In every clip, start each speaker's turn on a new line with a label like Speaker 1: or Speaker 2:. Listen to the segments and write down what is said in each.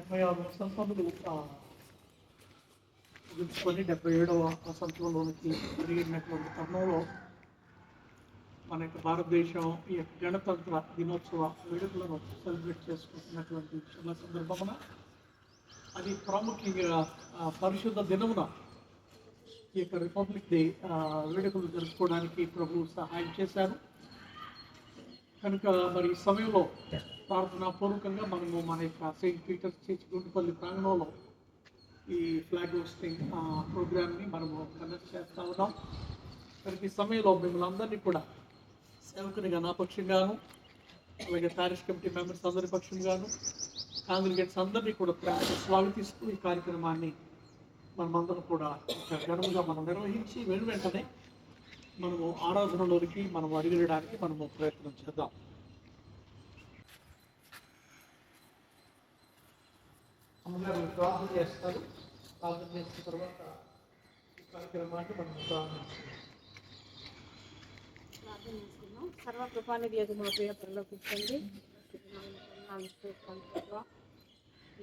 Speaker 1: 76 వసంతములు ముగించుకొని 77వ వసంతంలోనికి తిరిగినటువంటి తరుణంలో మన యొక్క భారతదేశం ఈ యొక్క గణతంత్ర దినోత్సవ వేడుకలను సెలబ్రేట్ చేసుకుంటున్నటువంటి చిన్న సందర్భమున అది ప్రాముఖ్యంగా పరిశుద్ధ దినమున ఈ యొక్క రిపబ్లిక్ డే వేడుకలు జరుపుకోవడానికి ప్రభు సహాయం చేశారు. కనుక మరి ఈ సమయంలో ప్రార్థనాపూర్వకంగా మనము మన యొక్క సెయింట్ పీటర్స్ చర్చ్ గుంటుపల్లి ప్రాంగణంలో ఈ ఫ్లాగ్ హోస్టింగ్ ప్రోగ్రామ్ని మనము కండక్ట్ చేస్తూ ఉన్నాం. కనుక ఈ సమయంలో మిమ్మల్ని అందరినీ కూడా సేవకునిగా నా పక్షంగాను, అలాగే ప్యారిష్ కమిటీ మెంబర్స్ అందరి పక్షంగాను, కాంగ్రిగేట్స్ అందరినీ కూడా స్వాగతిస్తూ ఈ కార్యక్రమాన్ని మనమందరం కూడా ఘనముగా మనం నిర్వహించి వెంటనే మనము ఆరాధనలోనికి మనం అడిగడానికి మనము ప్రయత్నం చేద్దాం. అమ్మగారు ప్రార్థన చేస్తారు. ప్రార్థన చేసిన తర్వాత ఈ కార్యక్రమాన్ని మనం
Speaker 2: ప్రార్థన సర్వకృపానిధి యొక్క మా ప్రియ ప్రలోకించండి.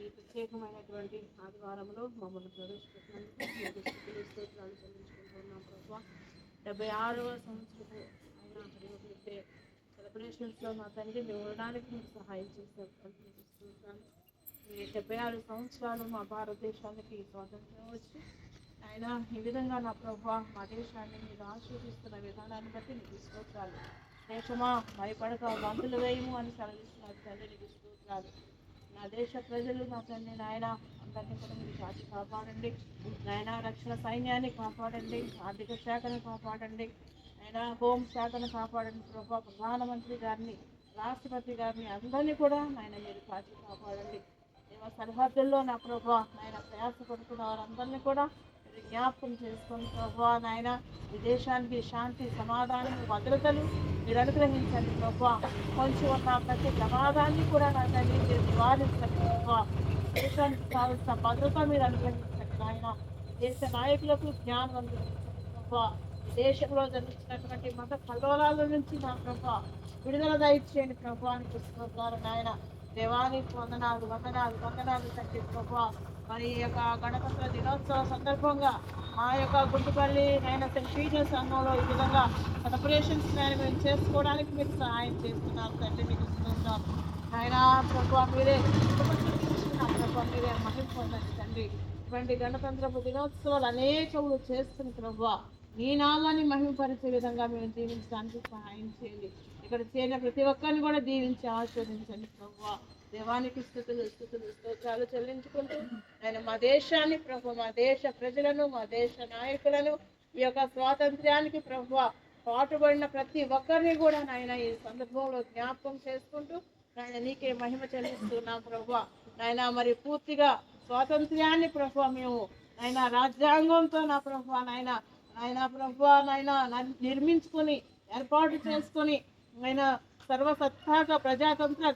Speaker 2: ఈ ప్రత్యేకమైనటువంటి ఆదివారంలో మమ్మల్ని ప్రవేశపెట్టినందుకు స్తోత్రాలు చెల్లించుకుంటున్నాం ప్రభావ. 76వ సంవత్సరపు అయినా సెలబ్రేషన్స్లో మా తండ్రి మేము ఉండడానికి మీకు సహాయం చేస్తారు. ఈ 76 సంవత్సరాలు మా భారతదేశానికి స్వాతంత్రం వచ్చి ఆయన ఈ విధంగా నా ప్రభావ మా దేశాన్ని మీరు ఆశీర్వదిస్తున్న విధానాన్ని బట్టి నీకు స్తోత్రాలు. దేశమా భయపడక బంతులు వేయము అని సెలవిస్తున్నారు తండ్రి, నీకు స్తోత్రాలు. నా దేశ ప్రజలు నా తండ్రి నాయన అందరినీ కూడా మీరు కాచి కాపాడండి. నాయన రక్షణ సైన్యాన్ని కాపాడండి, ఆర్థిక శాఖను కాపాడండి, ఆయన హోం శాఖను కాపాడండి ప్రభావ. ప్రధానమంత్రి గారిని, రాష్ట్రపతి గారిని అందరినీ కూడా నాయన మీరు కాచి కాపాడండి. సరిహద్దుల్లో నా ప్రభావ నాయన ప్రయాసపడుతున్న వారందరినీ కూడా మీరు జ్ఞాపకం చేసుకుని ప్రభావ నాయన ఈ దేశానికి శాంతి, సమాధానం, భద్రతలు మీరు అనుగ్రహించండి ప్రభావ. కొంచెం ఉన్న ప్రతి ప్రమాదాన్ని కూడా నా తల్లి మీరు నివారించండి ప్రభావ. దేశానికి కావాల్సిన భద్రత మీరు అనుగ్రహించండి నాయన. దేశ నాయకులకు జ్ఞానం అనుగ్రహించండి ప్రభావ. దేశంలో జరుగుతున్నటువంటి మత కల్లోలాల నుంచి నా ప్రభావ విడుదల దయచేయండి ప్రభావానికి వస్తున్నారు నాయన. దేవానికి వందనాలు తండ్రి ప్రభావ. మరి ఈ యొక్క గణతంత్ర దినోత్సవ సందర్భంగా మా యొక్క గుంటుపల్లి నాయన సెయింట్ పీటర్స్ సంఘంలో ఈ విధంగా సెలబ్రేషన్స్ మేము చేసుకోవడానికి మీరు సహాయం చేస్తున్నారు తండ్రి, మీకు ఇస్తున్నాం ఆయన ప్రభావ. మీరే ప్రభావ మీరే మహిళ పొందండి తండ్రి. ఇటువంటి గణతంత్ర దినోత్సవాలు అనేకములు చేస్తున్న ప్రభావ నీ నామాన్ని మహిమపరిచే విధంగా మేము జీవించడానికి సహాయం చేయండి. ఇక్కడ చేరిన ప్రతి ఒక్కరిని కూడా దీవించి ఆశీర్వదించండి ప్రభావ. దేవానికి స్తోత్రాలు చెల్లించుకుంటూ ఆయన మా దేశాన్ని ప్రభు, మా దేశ ప్రజలను, మా దేశ నాయకులను ఈ యొక్క స్వాతంత్ర్యానికి ప్రభు పాటుపడిన ప్రతి ఒక్కరిని కూడా నాయన ఈ సందర్భంలో జ్ఞాపకం చేసుకుంటూ నాయన నీకే మహిమ చెల్లిస్తున్నాం ప్రభు. నాయన మరి పూర్తిగా స్వాతంత్ర్యాన్ని ప్రభు మేము నాయన రాజ్యాంగంతో నా ప్రభు నాయన ప్రభు నాయన నిర్మించుకొని ఏర్పాటు చేసుకొని ఆయన సర్వసత్తాక ప్రజాతంత్ర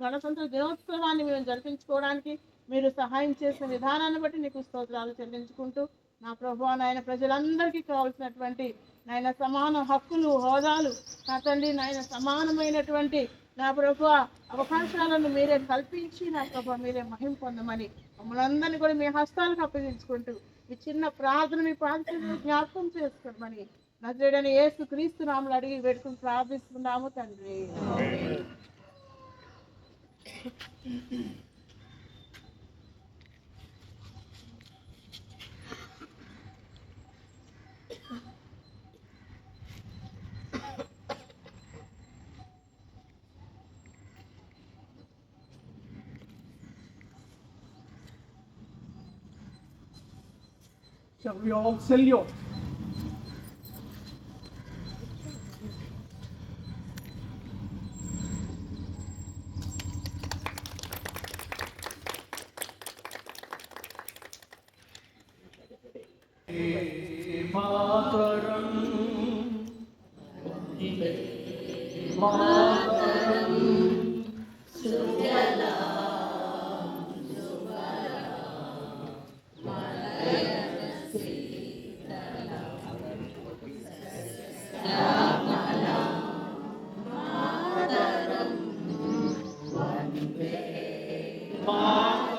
Speaker 2: గణతంత్ర దినోత్సవాన్ని మేము జరిపించుకోవడానికి మీరు సహాయం చేసిన విధానాన్ని బట్టి నీకు స్తోత్రాలు చెల్లించుకుంటూ నా ప్రభు నాయన ప్రజలందరికీ కావాల్సినటువంటి నాయన సమాన హక్కులు, హోదాలు నా తండ్రి నాయన సమానమైనటువంటి నా ప్రభు అవకాశాలను మీరే కల్పించి నా ప్రభు మీరే మహిమ పొందమని మమ్మల్ని అందరినీ కూడా మీ హస్తాలకు అప్పగించుకుంటూ ఈ చిన్న ప్రార్థన మీ ప్రార్థనలు జ్ఞాపకం చేసుకోమని నజరేయుడైన యేసు క్రీస్తు నామములో అడిగి పెట్టుకుని ప్రార్థిస్తున్నాము తండ్రి.
Speaker 1: Shall we all salute? Mataram, Mataram, Sujala. Mataram,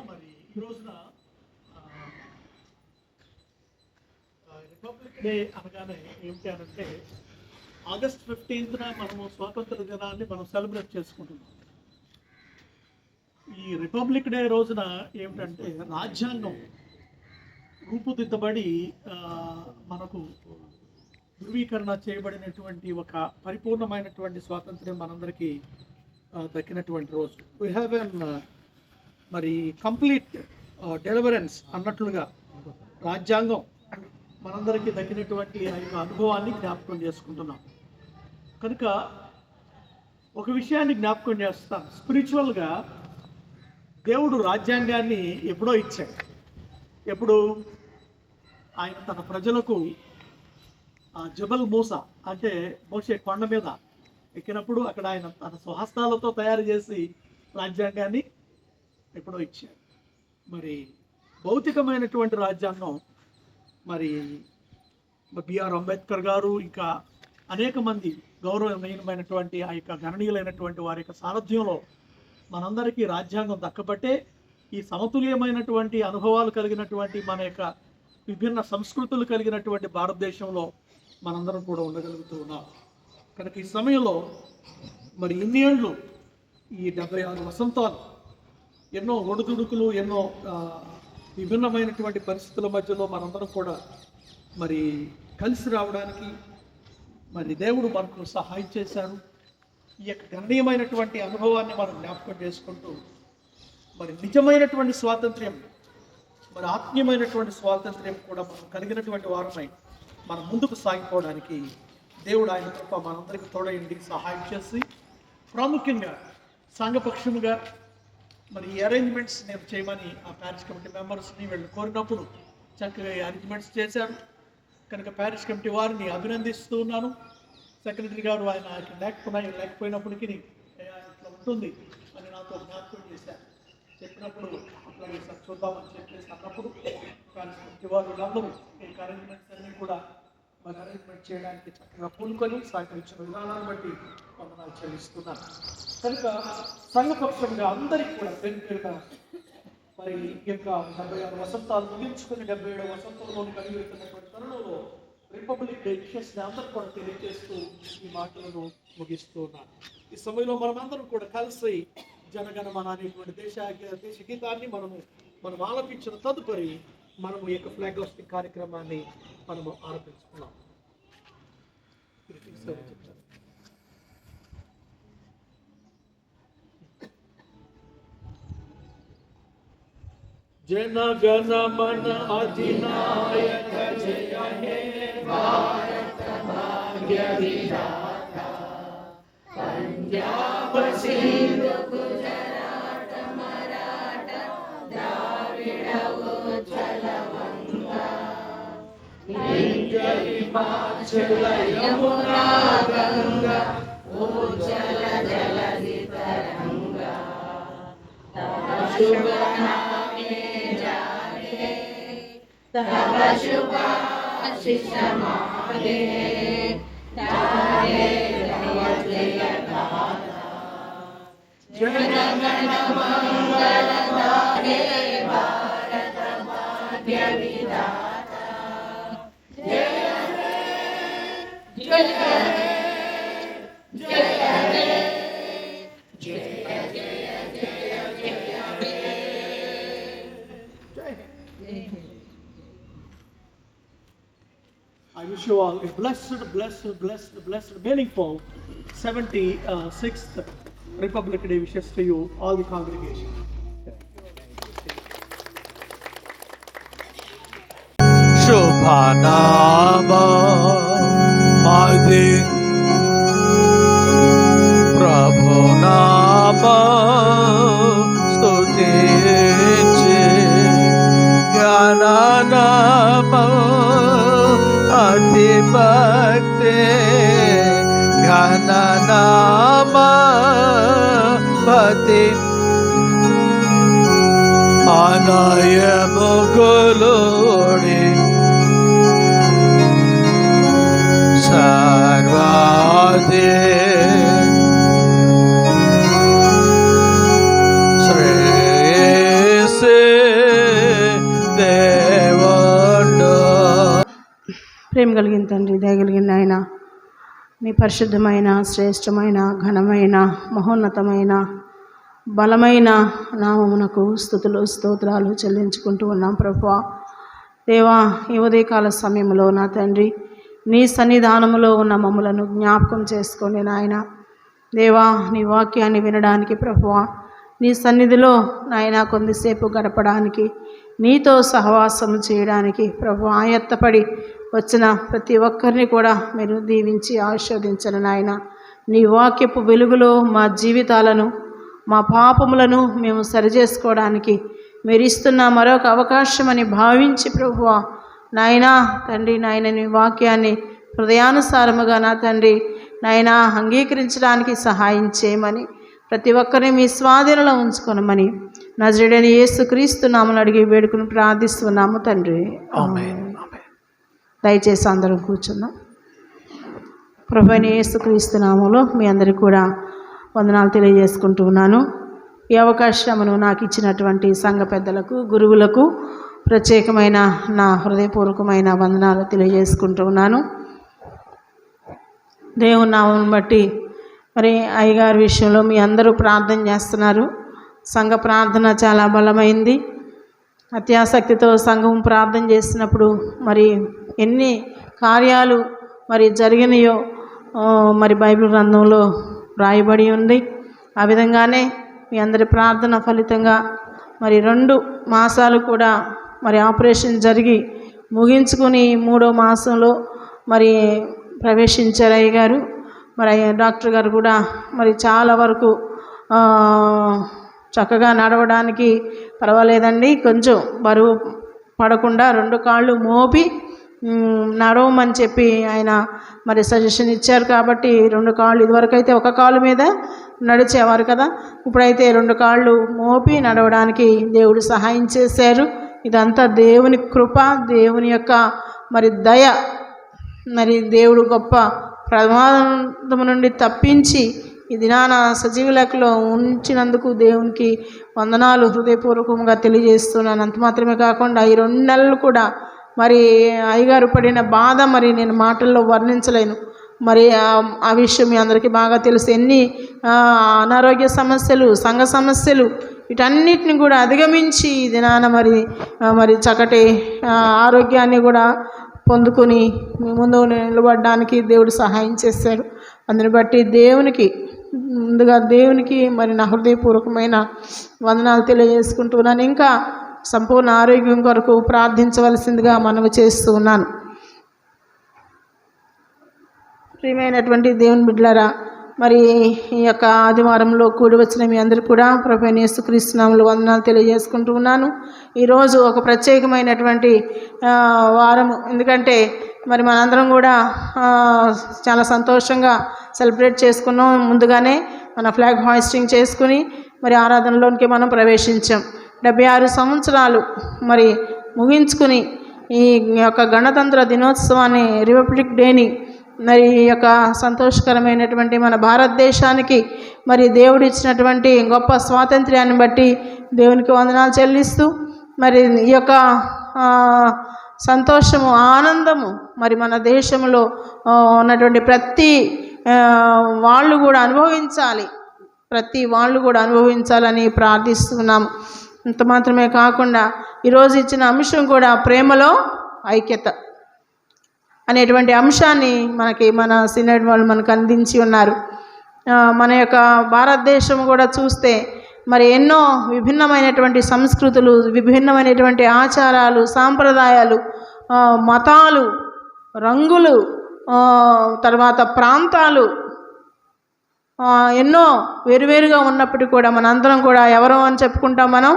Speaker 1: మరి ఈ రోజున రిపబ్లిక్ డే అనగానే ఏమిటి అనంటే ఆగస్ట్ 15th మనము స్వాతంత్ర దినాన్ని మనం సెలబ్రేట్ చేసుకుంటున్నాం. ఈ రిపబ్లిక్ డే రోజున ఏమిటంటే రాజ్యాంగం రూపుదిద్దబడి మనకు ధృవీకరణ చేయబడినటువంటి ఒక పరిపూర్ణమైనటువంటి స్వాతంత్ర్యం మనందరికీ దక్కినటువంటి రోజు. వీ హ్యావ్ ఎన్ మరి కంప్లీట్ డెలివరెన్స్ అన్నట్లుగా రాజ్యాంగం మనందరికీ దక్కినటువంటి ఆ యొక్క అనుభవాన్ని జ్ఞాపకం చేసుకుంటున్నాం. కనుక ఒక విషయాన్ని జ్ఞాపకం చేస్తాను. స్పిరిచువల్గా దేవుడు రాజ్యాంగాన్ని ఎప్పుడో ఇచ్చాడు. ఎప్పుడు ఆయన తన ప్రజలకు జబల్ మూసా అంటే మోషే కొండ మీద ఎక్కినప్పుడు అక్కడ ఆయన తన స్వహస్తాలతో తయారు చేసి రాజ్యాంగాన్ని ఎప్పుడో ఇచ్చాడు. మరి భౌతికమైనటువంటి రాజ్యాంగం మరి బిఆర్ అంబేద్కర్ గారు ఇంకా అనేక మంది గౌరవనీయమైనటువంటి ఆ యొక్క గణనీయులైనటువంటి వారి యొక్క సారథ్యంలో మనందరికీ రాజ్యాంగం దక్కబట్టే ఈ సమతుల్యమైనటువంటి అనుభవాలు కలిగినటువంటి మన యొక్క విభిన్న సంస్కృతులు కలిగినటువంటి భారతదేశంలో మనందరం కూడా ఉండగలుగుతూ ఉన్నాం. కనుక ఈ సమయంలో మరి ఇన్ని ఏళ్ళు ఈ 76 వసంతాలు ఎన్నో ఒడిదుడుకులు ఎన్నో విభిన్నమైనటువంటి పరిస్థితుల మధ్యలో మనందరం కూడా మరి కలిసి రావడానికి మరి దేవుడు మనకు సహాయం చేశారు. ఈ యొక్క గణనీయమైనటువంటి అనుభవాన్ని మనం జ్ఞాపకం చేసుకుంటూ మరి నిజమైనటువంటి స్వాతంత్ర్యం మరి ఆత్మీయమైనటువంటి స్వాతంత్ర్యం కూడా మనం కలిగినటువంటి వారమై మనం ముందుకు సాగిపోవడానికి దేవుడు ఆయన కృప మనందరికీ తోడైంది సహాయం చేసి ప్రాముఖ్యంగా సంఘపక్షముగా మరి ఈ అరేంజ్మెంట్స్ నేను చేయమని ఆ ప్యారిష్ కమిటీ మెంబర్స్ని వీళ్ళు కోరినప్పుడు చక్కగా ఈ అరేంజ్మెంట్స్ చేశారు. కనుక ప్యారిష్ కమిటీ వారిని అభినందిస్తూ ఉన్నాను. సెక్రటరీ గారు ఆయన లేకపోయినప్పటికీ ఇట్లా ఉంటుంది అని నాతో జ్ఞాపకం చేశారు. చెప్పినప్పుడు అట్లాగే సార్ చూద్దామని చెప్పేసి అన్నప్పుడు ప్యారిష్ కమిటీ వారు అందరూ ఈ అరేంజ్మెంట్స్ అన్నీ కూడా మరి అరేంజ్మెంట్ చేయడానికి చక్కగా పూనుకొని సహకరించిన విధానాన్ని బట్టి వందనాలు చెల్లిస్తున్నాను. కనుక సంఘపక్షంగా అందరికీ కూడా పేరుగా మరి ఈ యొక్క 76 వసంతాలు ముగించుకుని 77వ వసంతంలోని కలిగినటువంటి తరుణంలో రిపబ్లిక్ డే విషయాన్ని అందరూ కూడా తెలియజేస్తూ ఈ మాటలను ముగిస్తూ ఉన్నాను. ఈ సమయంలో మనమందరం కూడా కలిసి జనగణమన అనేటువంటి దేశ గీతాన్ని మనం ఆలపించిన తదుపరి మనము ఈ యొక్క ఫ్లాగ్ హోస్టింగ్ కార్యక్రమాన్ని మనము ఆరంభించుకున్నాం. జనగణమన అధినాయక జయ హే భారత భాగ్య విధాత పంజాబ్ సింధు గుజరాత మరాఠ ద్రావిడ ఉజ్జల వంగా హిమాచల యమునా గంగా ఉజ్జల జలధి తరంగా తవ శుభ నామే జాగే తవ శుభాశిష మాగే తారే తవ జయ గాథా జనగణ మంగళదాయే భారత భాగ్య విధాత జయ హే జయ హే జయ హే జయ జయ జయ జయ హే జయ హే. I wish you all a blessed, meaningful 76th Republic Day wishes to you, all the congregation.
Speaker 3: Show ప్రభనామా మది ప్రభునామా స్తుతించి జ్ఞానామా అతి భక్తి జ్ఞానామా పతి ఆనయముగులోడి సర్వాది శ్రేయసి దేవడు.
Speaker 2: ప్రేమ కలిగిన తండ్రి, దయగలిగిన ఆయన, మీ పరిశుద్ధమైన, శ్రేష్టమైన, ఘనమైన, మహోన్నతమైన, బలమైన నామమునకు స్తుతులు స్తోత్రాలు చెల్లించుకుంటూ ఉన్నాం ప్రభువా. దేవా, ఈ ఉదయకాల సమయంలో నా తండ్రి నీ సన్నిధానములో ఉన్న మమ్ములను జ్ఞాపకం చేసుకోండి నాయన. దేవా, నీ వాక్యాన్ని వినడానికి ప్రభువా, నీ సన్నిధిలో నాయన కొద్దిసేపు గడపడానికి, నీతో సహవాసం చేయడానికి ప్రభు ఆయత్తపడి వచ్చిన ప్రతి ఒక్కరిని కూడా మీరు దీవించి ఆశీర్వదించండి నాయన. నీ వాక్యపు వెలుగులో మా జీవితాలను, మా పాపములను మేము సరిచేసుకోవడానికి మీరు ఇస్తున్న మరొక అవకాశం అని భావించి ప్రభువా నాయనా తండ్రి, నాయన నీ వాక్యాన్ని హృదయానుసారముగా నా తండ్రి నాయన అంగీకరించడానికి సహాయం చేయమని, ప్రతి ఒక్కరిని మీ స్వాధీనంలో ఉంచుకొనమని నజరేయుడైన యేసుక్రీస్తు నామమున అడిగి వేడుకుని ప్రార్థిస్తున్నాము తండ్రి.
Speaker 3: ఆమేన్.
Speaker 2: దయచేసి అందరం కూర్చున్నాం. ప్రభువైన యేసుక్రీస్తు నామములో మీ అందరికీ కూడా వందనాలు తెలియజేసుకుంటూ ఉన్నాను. ఈ అవకాశమును నాకు ఇచ్చినటువంటి సంఘ పెద్దలకు, గురువులకు ప్రత్యేకమైన నా హృదయపూర్వకమైన వందనాలు తెలియజేసుకుంటూ ఉన్నాను. దేవుని నామమును బట్టి మరి అయ్యగారి విషయంలో మీ అందరూ ప్రార్థన చేస్తున్నారు. సంఘ ప్రార్థన చాలా బలమైంది. అత్యాసక్తితో సంఘం ప్రార్థన చేసినప్పుడు మరి ఎన్ని కార్యాలు మరి జరిగినాయో మరి బైబిల్ గ్రంథంలో రాయబడి ఉంది. ఆ విధంగానే మీ అందరి ప్రార్థన ఫలితంగా మరి 2 మాసాలు కూడా మరి ఆపరేషన్ జరిగి ముగించుకొని 3వ మాసంలో మరి ప్రవేశించారు అయ్యగారు. మరి డాక్టర్ గారు కూడా మరి చాలా వరకు చక్కగా నడవడానికి పర్వాలేదండి, కొంచెం బరువు పడకుండా 2 కాళ్ళు మోపి నడవమని చెప్పి ఆయన మరి సజెషన్ ఇచ్చారు. కాబట్టి 2 కాళ్ళు, ఇదివరకైతే ఒక కాలు మీద నడిచేవారు కదా, ఇప్పుడైతే 2 కాళ్ళు మోపి నడవడానికి దేవుడు సహాయం చేశారు. ఇదంతా దేవుని కృప, దేవుని యొక్క మరి దయ. మరి దేవుడు గొప్ప ప్రమాదం నుండి తప్పించి ఈ దినాన సజీవ లెక్కలో ఉంచినందుకు దేవునికి వందనాలు హృదయపూర్వకంగా తెలియజేస్తున్నాను. అంత మాత్రమే కాకుండా ఈ 2 నెలలు కూడా మరి అయ్యగారు పడిన బాధ మరి నేను మాటల్లో వర్ణించలేను. మరి ఆ విషయం మీ అందరికీ బాగా తెలుసు. ఎన్ని అనారోగ్య సమస్యలు, సంఘ సమస్యలు, వీటన్నిటిని కూడా అధిగమించి ఈ దినాన మరి చక్కటి ఆరోగ్యాన్ని కూడా పొందుకొని మీ ముందు నిలబడడానికి దేవుడు సహాయం చేశాడు. అందుని బట్టి ముందుగా దేవునికి మరి నా హృదయపూర్వకమైన వందనాలు తెలియజేసుకుంటున్నాను. ఇంకా సంపూర్ణ ఆరోగ్యం కొరకు ప్రార్థించవలసిందిగా మనవి చేస్తూ ఉన్నాను. ప్రియమైనటువంటి దేవుని బిడ్డలారా, మరి ఈ యొక్క ఆదివారంలో కూడి వచ్చిన మీ అందరికీ కూడా ప్రభువైన యేసుక్రీస్తు నామములో వందనాలు తెలియజేసుకుంటూ ఉన్నాను. ఈరోజు ఒక ప్రత్యేకమైనటువంటి వారము. ఎందుకంటే మరి మనందరం కూడా చాలా సంతోషంగా సెలబ్రేట్ చేసుకున్నాం. ముందుగానే మన ఫ్లాగ్ హాయిస్టింగ్ చేసుకుని మరి ఆరాధనలోనికి మనం ప్రవేశించాం. 76 సంవత్సరాలు మరి ముగించుకుని ఈ యొక్క గణతంత్ర దినోత్సవాన్ని, రిపబ్లిక్ డేని మరి ఈ యొక్క సంతోషకరమైనటువంటి మన భారతదేశానికి మరి దేవుడు ఇచ్చినటువంటి గొప్ప స్వాతంత్ర్యాన్ని బట్టి దేవునికి వందనాలు చెల్లిస్తూ మరి ఈ యొక్క సంతోషము, ఆనందము మరి మన దేశంలో ఉన్నటువంటి ప్రతి వాళ్ళు కూడా అనుభవించాలని ప్రార్థిస్తున్నాము. ఇంత మాత్రమే కాకుండా ఈరోజు ఇచ్చిన అంశం కూడా ప్రేమలో ఐక్యత అనేటువంటి అంశాన్ని మన సినెడ్ వాళ్ళు మనకు అందించి ఉన్నారు. మన యొక్క భారతదేశం కూడా చూస్తే మరి ఎన్నో విభిన్నమైనటువంటి సంస్కృతులు, విభిన్నమైనటువంటి ఆచారాలు, సాంప్రదాయాలు
Speaker 4: మతాలు, రంగులు, తర్వాత ప్రాంతాలు ఎన్నో వేరువేరుగా ఉన్నప్పటికీ కూడా మనందరం కూడా ఎవరు అని చెప్పుకుంటాం? మనం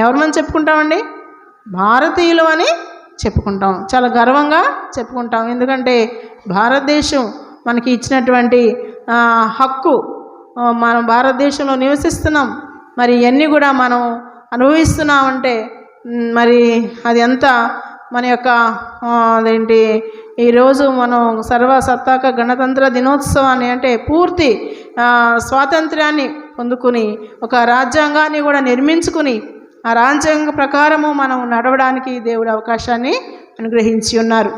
Speaker 4: ఎవరమని చెప్పుకుంటామండి? భారతీయులు అని చెప్పుకుంటాం. చాలా గర్వంగా చెప్పుకుంటాం. ఎందుకంటే భారతదేశం మనకి ఇచ్చినటువంటి హక్కు. మనం భారతదేశంలో నివసిస్తున్నాం. మరి ఇవన్నీ కూడా మనం అనుభవిస్తున్నామంటే మరి అది ఎంత మన యొక్క అదేంటి ఈరోజు మనం సర్వసత్తాక గణతంత్ర దినోత్సవాన్ని అంటే పూర్తి స్వాతంత్ర్యాన్ని పొందుకుని ఒక రాజ్యాంగాన్ని కూడా నిర్మించుకుని ఆ రాజ్యాంగ ప్రకారము మనం నడవడానికి దేవుడు అవకాశాన్ని అనుగ్రహించి ఉన్నారు.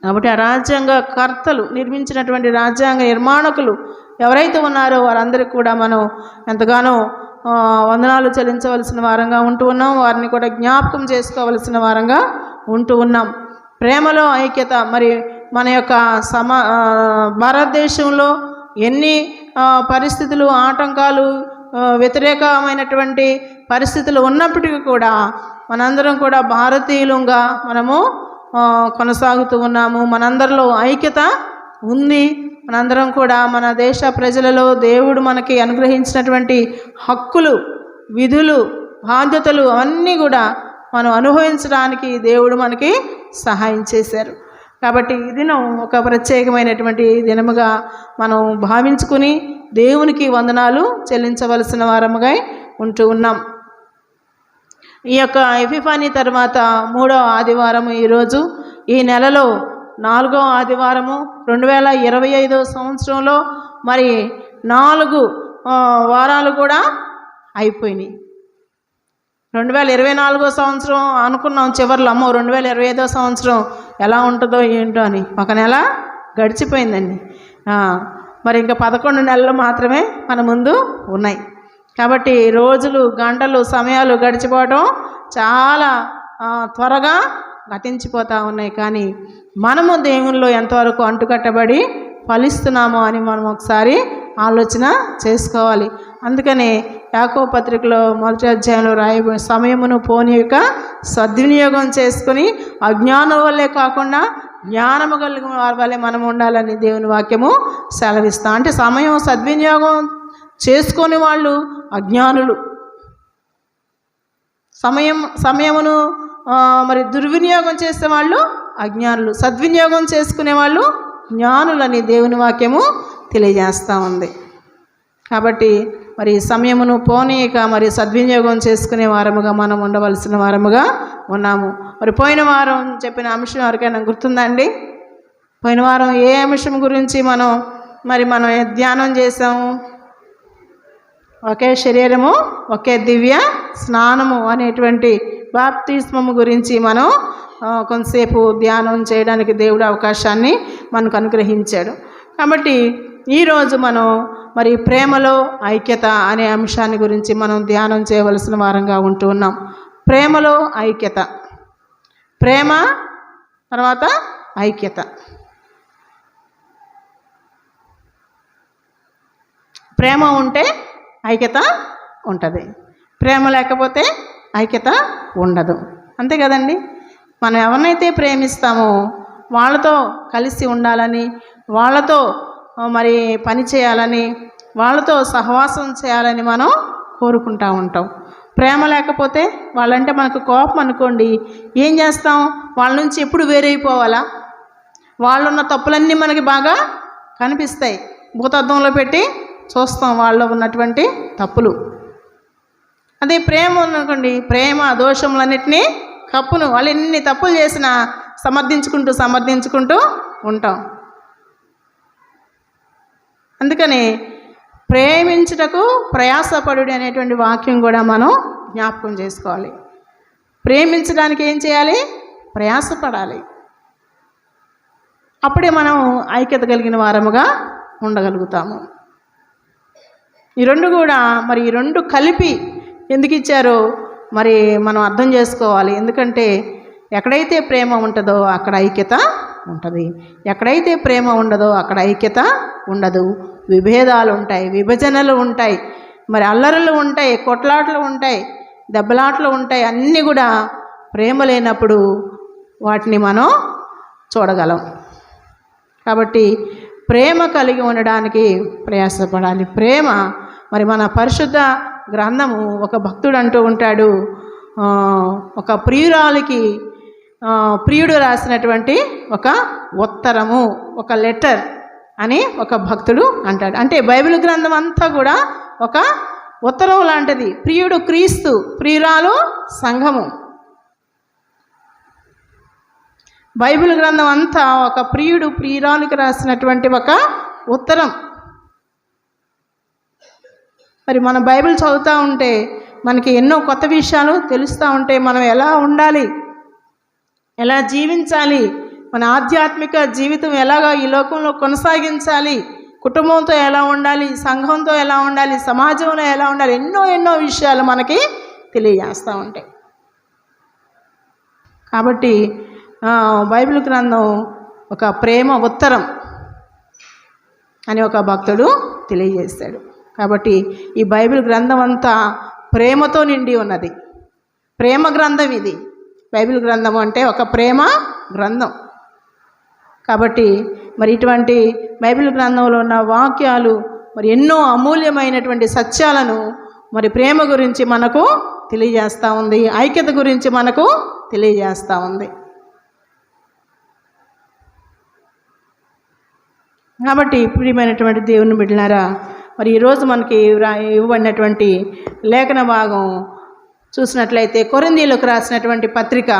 Speaker 4: కాబట్టి ఆ రాజ్యాంగ కర్తలు నిర్మించినటువంటి రాజ్యాంగ నిర్మాణకులు ఎవరైతే ఉన్నారో వారందరికీ కూడా మనం ఎంతగానో వందనాలు చెల్లించవలసిన వారంగా ఉంటూ ఉన్నాం. వారిని కూడా జ్ఞాపకం చేసుకోవలసిన వారంగా ఉంటూ ఉన్నాం. ప్రేమలో ఐక్యత. మరి మన యొక్క భారతదేశంలో ఎన్ని పరిస్థితులు, ఆటంకాలు, వ్యతిరేకమైనటువంటి పరిస్థితులు ఉన్నప్పటికీ కూడా మనందరం కూడా భారతీయులుగా మనము కొనసాగుతూ ఉన్నాము. మనందరిలో ఐక్యత ఉంది. మనందరం కూడా మన దేశ ప్రజలలో దేవుడు మనకి అనుగ్రహించినటువంటి హక్కులు, విధులు, బాధ్యతలు అవన్నీ కూడా మనం అనుభవించడానికి దేవుడు మనకి సహాయం చేశారు. కాబట్టి ఈ దినం ఒక ప్రత్యేకమైనటువంటి దినముగా మనం భావించుకుని దేవునికి వందనాలు చెల్లించవలసిన వారముగా ఉంటూ ఉన్నాం. ఈ యొక్క ఎపిఫానీ తర్వాత 3వ ఆదివారము ఈరోజు. ఈ నెలలో 4వ ఆదివారము 2025వ సంవత్సరంలో మరి 4 వారాలు కూడా అయిపోయినాయి. 2024వ సంవత్సరం అనుకున్నాం చివరిలో, 2025వ సంవత్సరం ఎలా ఉంటుందో ఏంటో అని. ఒక నెల గడిచిపోయిందండి. మరి ఇంకా 11 నెలలు మాత్రమే మన ముందు ఉన్నాయి. కాబట్టి రోజులు, గంటలు, సమయాలు గడిచిపోవడం చాలా త్వరగా గతించిపోతూ ఉన్నాయి. కానీ మనము దేవునిలో ఎంతవరకు అంటుకట్టబడి ఫలిస్తున్నామో అని మనం ఒకసారి ఆలోచన చేసుకోవాలి. అందుకనే యాకోబు పత్రికలో 1వ అధ్యాయంలో రాయబడిన సమయమును పోనీయక సద్వినియోగం చేసుకుని అజ్ఞానం వల్లే కాకుండా జ్ఞానము కలిగిన వారి వల్లే మనం ఉండాలని దేవుని వాక్యము సెలవిస్తాం. అంటే సమయం సద్వినియోగం చేసుకొని వాళ్ళు అజ్ఞానులు, సమయమును మరి దుర్వినియోగం చేసే వాళ్ళు అజ్ఞానులు, సద్వినియోగం చేసుకునే వాళ్ళు జ్ఞానులని దేవుని వాక్యము తెలియజేస్తూ ఉంది. కాబట్టి మరి సమయమును పోనీయక మరి సద్వినియోగం చేసుకునే వారముగా మనం ఉండవలసిన వారముగా ఉన్నాము. మరి పోయిన వారం చెప్పిన అంశం ఎవరికైనా గుర్తుందండి? పోయిన వారం ఏ అంశం గురించి మనం ధ్యానం చేసాము? ఒకే శరీరము, ఒకే దివ్య స్నానము అనేటువంటి బాప్తిస్మము గురించి మనం కొంతసేపు ధ్యానం చేయడానికి దేవుడు అవకాశాన్ని మనకు అనుగ్రహించాడు. కాబట్టి ఈరోజు మనం మరి ప్రేమలో ఐక్యత అనే అంశాన్ని గురించి మనం ధ్యానం చేయవలసిన వారంగా ఉంటూ ఉన్నాం. ప్రేమలో ఐక్యత, ప్రేమ తర్వాత ఐక్యత. ప్రేమ ఉంటే ఐక్యత ఉంటుంది, ప్రేమ లేకపోతే ఐక్యత ఉండదు. అంతే కదండి. మనం ఎవరినైతే ప్రేమిస్తామో వాళ్ళతో కలిసి ఉండాలని, వాళ్ళతో మరి పని చేయాలని, వాళ్ళతో సహవాసం చేయాలని మనం కోరుకుంటూ ఉంటాం. ప్రేమ లేకపోతే వాళ్ళంటే మనకు కోపం అనుకోండి, ఏం చేస్తాం? వాళ్ళ నుంచి ఎప్పుడు వేరైపోవాలా? వాళ్ళున్న తప్పులన్నీ మనకి బాగా కనిపిస్తాయి. భూతద్దంలో పెట్టి చూస్తాం వాళ్ళలో ఉన్నటువంటి తప్పులు. అదే ప్రేమ ఉందనుకోండి, ప్రేమ దోషములన్నిటినీ కప్పును. వాళ్ళు ఎన్ని తప్పులు చేసినా సమర్థించుకుంటూ ఉంటాం. అందుకని ప్రేమించుటకు ప్రయాసపడుడి అనేటువంటి వాక్యం కూడా మనం జ్ఞాపకం చేసుకోవాలి. ప్రేమించడానికి ఏం చేయాలి? ప్రయాసపడాలి. అప్పుడే మనం ఐక్యత కలిగిన వారముగా ఉండగలుగుతాము. ఈ రెండు కూడా మరి ఈ రెండు కలిపి ఎందుకు ఇచ్చారో మరి మనం అర్థం చేసుకోవాలి. ఎందుకంటే ఎక్కడైతే ప్రేమ ఉంటుందో అక్కడ ఐక్యత ఉంటుంది, ఎక్కడైతే ప్రేమ ఉండదో అక్కడ ఐక్యత ఉండదు. విభేదాలు ఉంటాయి, విభజనలు ఉంటాయి, మరి అల్లరులు ఉంటాయి, కొట్లాటలు ఉంటాయి, దెబ్బలాటలు ఉంటాయి. అన్నీ కూడా ప్రేమ లేనప్పుడు వాటిని మనం చూడగలం. కాబట్టి ప్రేమ కలిగి ఉండడానికి ప్రయాసపడాలి. ప్రేమ మరి మన పరిశుద్ధ గ్రంథము ఒక భక్తుడు అంటూ ఉంటాడు, ఒక ప్రియురాలికి ప్రియుడు రాసినటువంటి ఒక ఉత్తరము, ఒక లెటర్ అని ఒక భక్తుడు అంటాడు. అంటే బైబిల్ గ్రంథం అంతా కూడా ఒక ఉత్తరం లాంటిది. ప్రియుడు క్రీస్తు, ప్రియురాలు సంఘము. బైబిల్ గ్రంథం అంతా ఒక ప్రియుడు ప్రియురాలికి రాసినటువంటి ఒక ఉత్తరం. మరి మన బైబిల్ చదువుతూ ఉంటే మనకి ఎన్నో కొత్త విషయాలు తెలుస్తూ ఉంటాయి. మనం ఎలా ఉండాలి, ఎలా జీవించాలి, మన ఆధ్యాత్మిక జీవితం ఎలాగా ఈ లోకంలో కొనసాగించాలి, కుటుంబంతో ఎలా ఉండాలి, సంఘంతో ఎలా ఉండాలి, సమాజంలో ఎలా ఉండాలి, ఎన్నో విషయాలు మనకి తెలియజేస్తూ ఉంటాయి. కాబట్టి బైబిల్ గ్రంథం ఒక ప్రేమ ఉత్తరం అని ఒక భక్తుడు తెలియజేశాడు. కాబట్టి ఈ బైబిల్ గ్రంథం అంతా ప్రేమతో నిండి ఉన్నది. ప్రేమ గ్రంథం ఇది. బైబిల్ గ్రంథం అంటే ఒక ప్రేమ గ్రంథం. కాబట్టి మరి ఇటువంటి బైబిల్ గ్రంథంలో ఉన్న వాక్యాలు మరి ఎన్నో అమూల్యమైనటువంటి సత్యాలను మరి ప్రేమ గురించి మనకు తెలియజేస్తూ ఉంది, ఐక్యత గురించి మనకు తెలియజేస్తూ ఉంది. కాబట్టి ప్రియమైనటువంటి దేవుని బిడ్డలారా, మరి ఈరోజు మనకి ఇవ్వబడినటువంటి లేఖన భాగం చూసినట్లయితే కొరింథీయులకు రాసినటువంటి పత్రిక,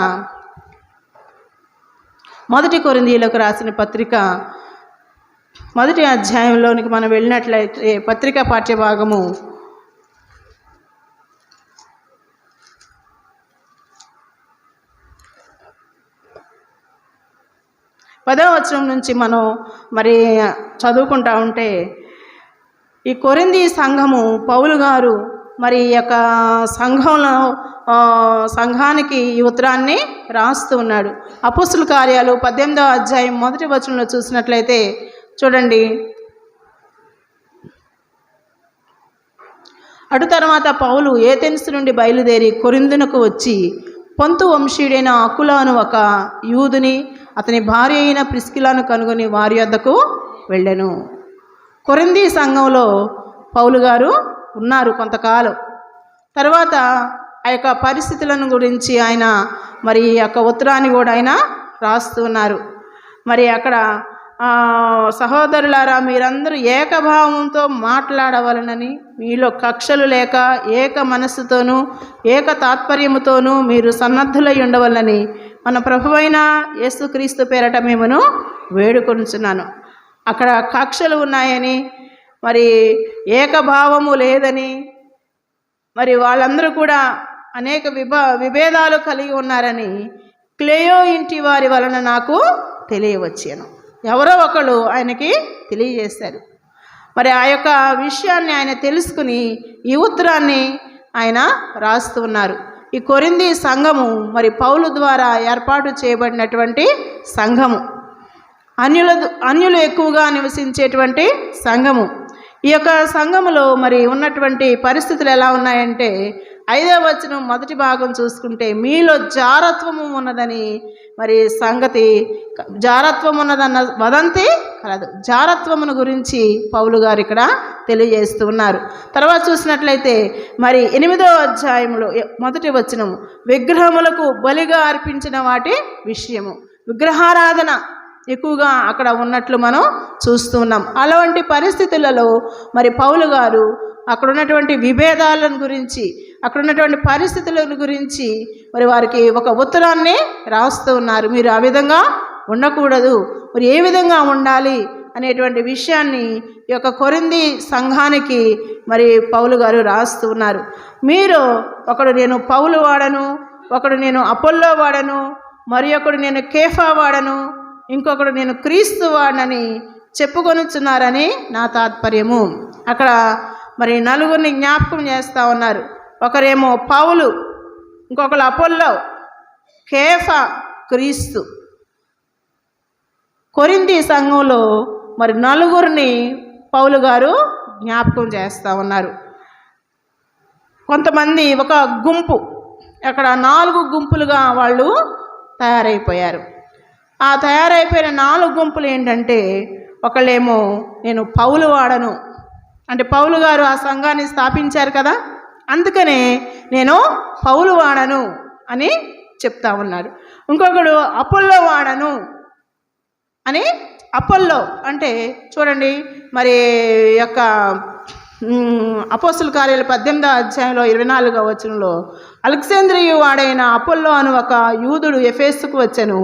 Speaker 4: మొదటి కొరింథీయులకు రాసిన పత్రిక మొదటి అధ్యాయంలోనికి మనం వెళ్ళినట్లయితే పత్రికా పాఠ్యభాగము 10వ వచనం నుంచి మనం మరి చదువుకుంటా ఉంటే, ఈ కొరింథీ సంఘము పౌలు గారు మరి ఈ యొక్క సంఘానికి ఈ ఉత్తరాన్ని రాస్తూ ఉన్నాడు. అపోస్తుల కార్యాలు 18వ అధ్యాయం 1వ వచనంలో చూసినట్లయితే చూడండి, అటు తర్వాత పౌలు ఏథెన్సు నుండి బయలుదేరి కొరింథునకు వచ్చి పొంతు వంశీయుడైన అకులాను ఒక యూదుని అతని భార్య అయిన ప్రిస్కిలాను కనుగొని వారి వద్దకు వెళ్ళెను. కొరింథీ సంఘంలో పౌలు గారు ఉన్నారు కొంతకాలం. తర్వాత ఆ యొక్క పరిస్థితులను గురించి ఆయన మరి ఈ యొక్క ఉత్తరాన్ని కూడా ఆయన రాస్తూ ఉన్నారు. మరి అక్కడ సహోదరులారా, మీరందరూ ఏకభావంతో మాట్లాడవలనని, మీలో కక్షలు లేక ఏక మనస్సుతోనూ ఏక తాత్పర్యముతోనూ మీరు సన్నద్ధులై ఉండవలనని మన ప్రభువైన యేసుక్రీస్తు పేరట మేమును వేడుకొనుచున్నాను. అక్కడ కక్షలు ఉన్నాయని, మరి ఏకభావము లేదని, మరి వాళ్ళందరూ కూడా అనేక విభేదాలు కలిగి ఉన్నారని క్లేయో ఇంటి వారి వలన నాకు తెలియవచ్చాను. ఎవరో ఒకళ్ళు ఆయనకి తెలియజేశారు. మరి ఆ యొక్క విషయాన్ని ఆయన తెలుసుకుని ఈ ఉత్తరాన్ని ఆయన రాస్తూ ఉన్నారు. ఈ కొరింథీ సంఘము మరి పౌలు ద్వారా ఏర్పాటు చేయబడినటువంటి సంఘము, అన్యులు ఎక్కువగా నివసించేటువంటి సంఘము. ఈ యొక్క సంఘములో మరి ఉన్నటువంటి పరిస్థితులు ఎలా ఉన్నాయంటే, 5వ వచనం మొదటి భాగం చూసుకుంటే, మీలో జారత్వము ఉన్నదని మరి సంగతి, జారత్వం ఉన్నదన్న వదంతి కలదు. జారత్వమును గురించి పౌలు గారు ఇక్కడ తెలియజేస్తూ ఉన్నారు. తర్వాత చూసినట్లయితే మరి 8వ అధ్యాయంలో మొదటి వచనం, విగ్రహములకు బలిగా అర్పించిన వాటి విషయము, విగ్రహారాధన ఎక్కువగా అక్కడ ఉన్నట్లు మనం చూస్తూ ఉన్నాం. అలాంటి పరిస్థితులలో మరి పౌలు గారు అక్కడ ఉన్నటువంటి విభేదాలను గురించి, అక్కడ ఉన్నటువంటి పరిస్థితులను గురించి మరి వారికి ఒక ఉత్తరాన్ని రాస్తూ ఉన్నారు. మీరు ఆ విధంగా ఉండకూడదు, మరి ఏ విధంగా ఉండాలి అనేటువంటి విషయాన్ని ఈ యొక్క కొరింథీ సంఘానికి మరి పౌలు గారు రాస్తూ ఉన్నారు. మీరు ఒకడు నేను పౌలు వాడను, ఒకడు నేను అపోల్లో వాడను, మరి ఒకడు నేను కేఫా వాడను, ఇంకొకడు నేను క్రీస్తు వాడనని చెప్పుకొనుచున్నారని నా తాత్పర్యము. అక్కడ మరి నలుగురిని జ్ఞాపకం చేస్తూ ఉన్నారు. ఒకరేమో పౌలు, ఇంకొకరు అపోల్లో, కేఫా క్రీస్తు. కొరింథీ సంఘంలో మరి నలుగురిని పౌలు గారు జ్ఞాపకం చేస్తూ ఉన్నారు. కొంతమంది ఒక గుంపు, అక్కడ 4 గుంపులుగా వాళ్ళు తయారైపోయారు. ఆ తయారైపోయిన 4 గుంపులు ఏంటంటే, ఒకళ్ళేమో నేను పౌలు వాడను, అంటే పౌలు గారు ఆ సంఘాన్ని స్థాపించారు కదా, అందుకనే నేను పౌలు వాడను అని చెప్తా ఉన్నాడు. ఇంకొకడు అపోల్లో వాడను అని, అపోల్లో అంటే చూడండి మరి యొక్క అపోస్తుల కార్యాలు 18వ అధ్యాయంలో 24వ వచనంలో, అలెగ్జాంద్రియు వాడైన అపోల్లో అను ఒక యూదుడు ఎఫెసుకు వచ్చెను,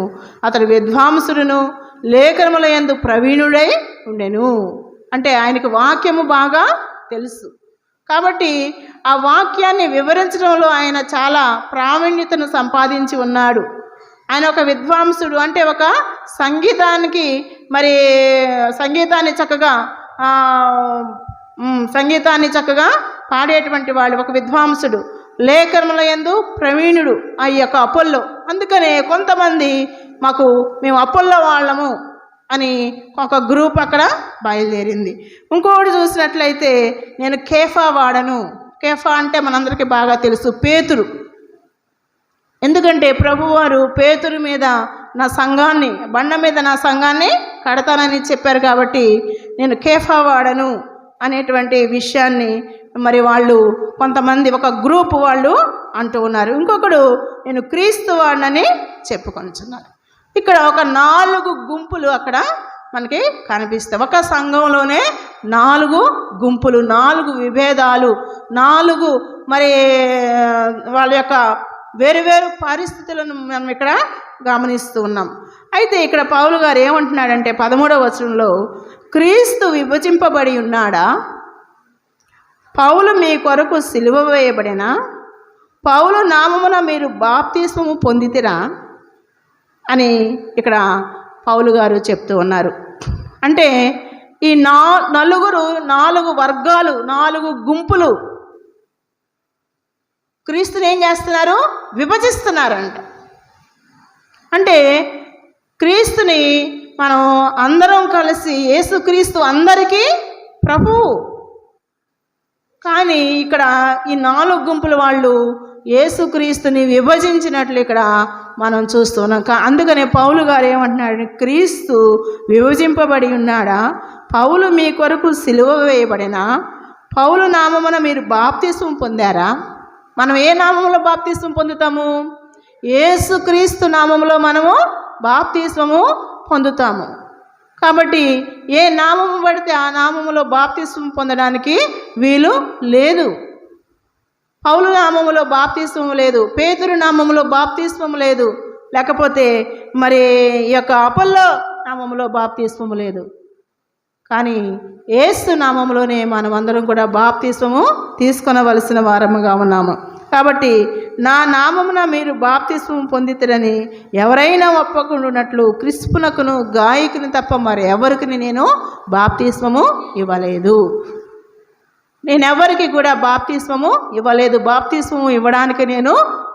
Speaker 4: అతడు విద్వాంసుడును లేఖనముల యందు ప్రవీణుడై ఉండెను. అంటే ఆయనకు వాక్యము బాగా తెలుసు కాబట్టి ఆ వాక్యాన్ని వివరించడంలో ఆయన చాలా ప్రావీణ్యతను సంపాదించి ఉన్నాడు. ఆయన ఒక విద్వాంసుడు, అంటే ఒక సంగీతానికి మరి సంగీతాన్ని చక్కగా పాడేటువంటి వాడు ఒక విద్వాంసుడు, లేఖనముల యందు ప్రవీణుడు ఆ యొక్క అపోల్లో. అందుకనే కొంతమంది మేము అపోల్లో వాళ్ళము అని ఒక గ్రూప్ అక్కడ బయలుదేరింది. ఇంకొకటి చూసినట్లయితే నేను కేఫా వాడను. కేఫా అంటే మనందరికీ బాగా తెలుసు, పేతురు. ఎందుకంటే ప్రభువారు పేతురు మీద నా సంఘాన్ని, బండ మీద నా సంఘాన్ని కడతానని చెప్పారు కాబట్టి నేను కేఫా వాడను అనేటువంటి విషయాన్ని మరి వాళ్ళు కొంతమంది ఒక గ్రూప్ వాళ్ళు అంటూ ఉన్నారు. ఇంకొకడు నేను క్రీస్తు వాడనని చెప్పుకొనిచున్నారు. ఇక్కడ ఒక 4 గుంపులు అక్కడ మనకి కనిపిస్తాయి. ఒక సంఘంలోనే 4 గుంపులు, 4 విభేదాలు, 4 మరి వాళ్ళ యొక్క వేరు పరిస్థితులను మనం ఇక్కడ గమనిస్తూ ఉన్నాం. అయితే ఇక్కడ పౌలు గారు ఏమంటున్నాడంటే 13వ వచనంలో, క్రీస్తు విభజింపబడి ఉన్నాడా? పౌలు మీ కొరకు సిలువ వేయబడినా? పౌలు నామమున మీరు బాప్తిస్మము పొందితిరా అని ఇక్కడ పౌలు గారు చెప్తూ ఉన్నారు. అంటే ఈ 4 వర్గాలు, 4 గుంపులు క్రీస్తుని ఏం చేస్తున్నారు? విభజిస్తున్నారంట. అంటే క్రీస్తుని మనం అందరం కలిసి, యేసుక్రీస్తు అందరికీ ప్రభువు, కానీ ఇక్కడ ఈ 4 గుంపుల వాళ్ళు యేసుక్రీస్తుని విభజించినట్లు ఇక్కడ మనం చూస్తున్నాం. అందుకనే పౌలు గారు ఏమంటున్నాడు, క్రీస్తు విభజింపబడి ఉన్నాడా? పౌలు మీ కొరకు సిలువ వేయబడినా? పౌలు నామమున మీరు బాప్తిస్మం పొందారా? మనం ఏ నామములో బాప్తిస్మం పొందుతాము? యేసుక్రీస్తు నామములో మనము బాప్తిస్మము పొందుతాము. కాబట్టి ఏ నామము పడితే ఆ నామములో బాప్తిస్మం పొందడానికి వీలు లేదు. పౌలు నామములో బాప్తిస్మము లేదు, పేతురు నామములో బాప్తిస్మము లేదు, లేకపోతే మరి ఈ యొక్క అపోల్లో నామములో బాప్తిస్మము లేదు. కానీ యేసు నామములోనే మనం అందరం కూడా బాప్తిస్మము తీసుకొనవలసిన వారముగా ఉన్నాము. కాబట్టి నా నామమున మీరు బాప్తిస్మము పొందితిరని ఎవరైనా ఒప్పుకున్నట్లు క్రిస్పునకును గాయకుని తప్ప మరి ఎవరికి నేను బాప్తిస్మము ఇవ్వలేదు. నేనెవరికి కూడా బాప్తిస్మము ఇవ్వలేదు. బాప్తిస్మము ఇవ్వడానికి నేను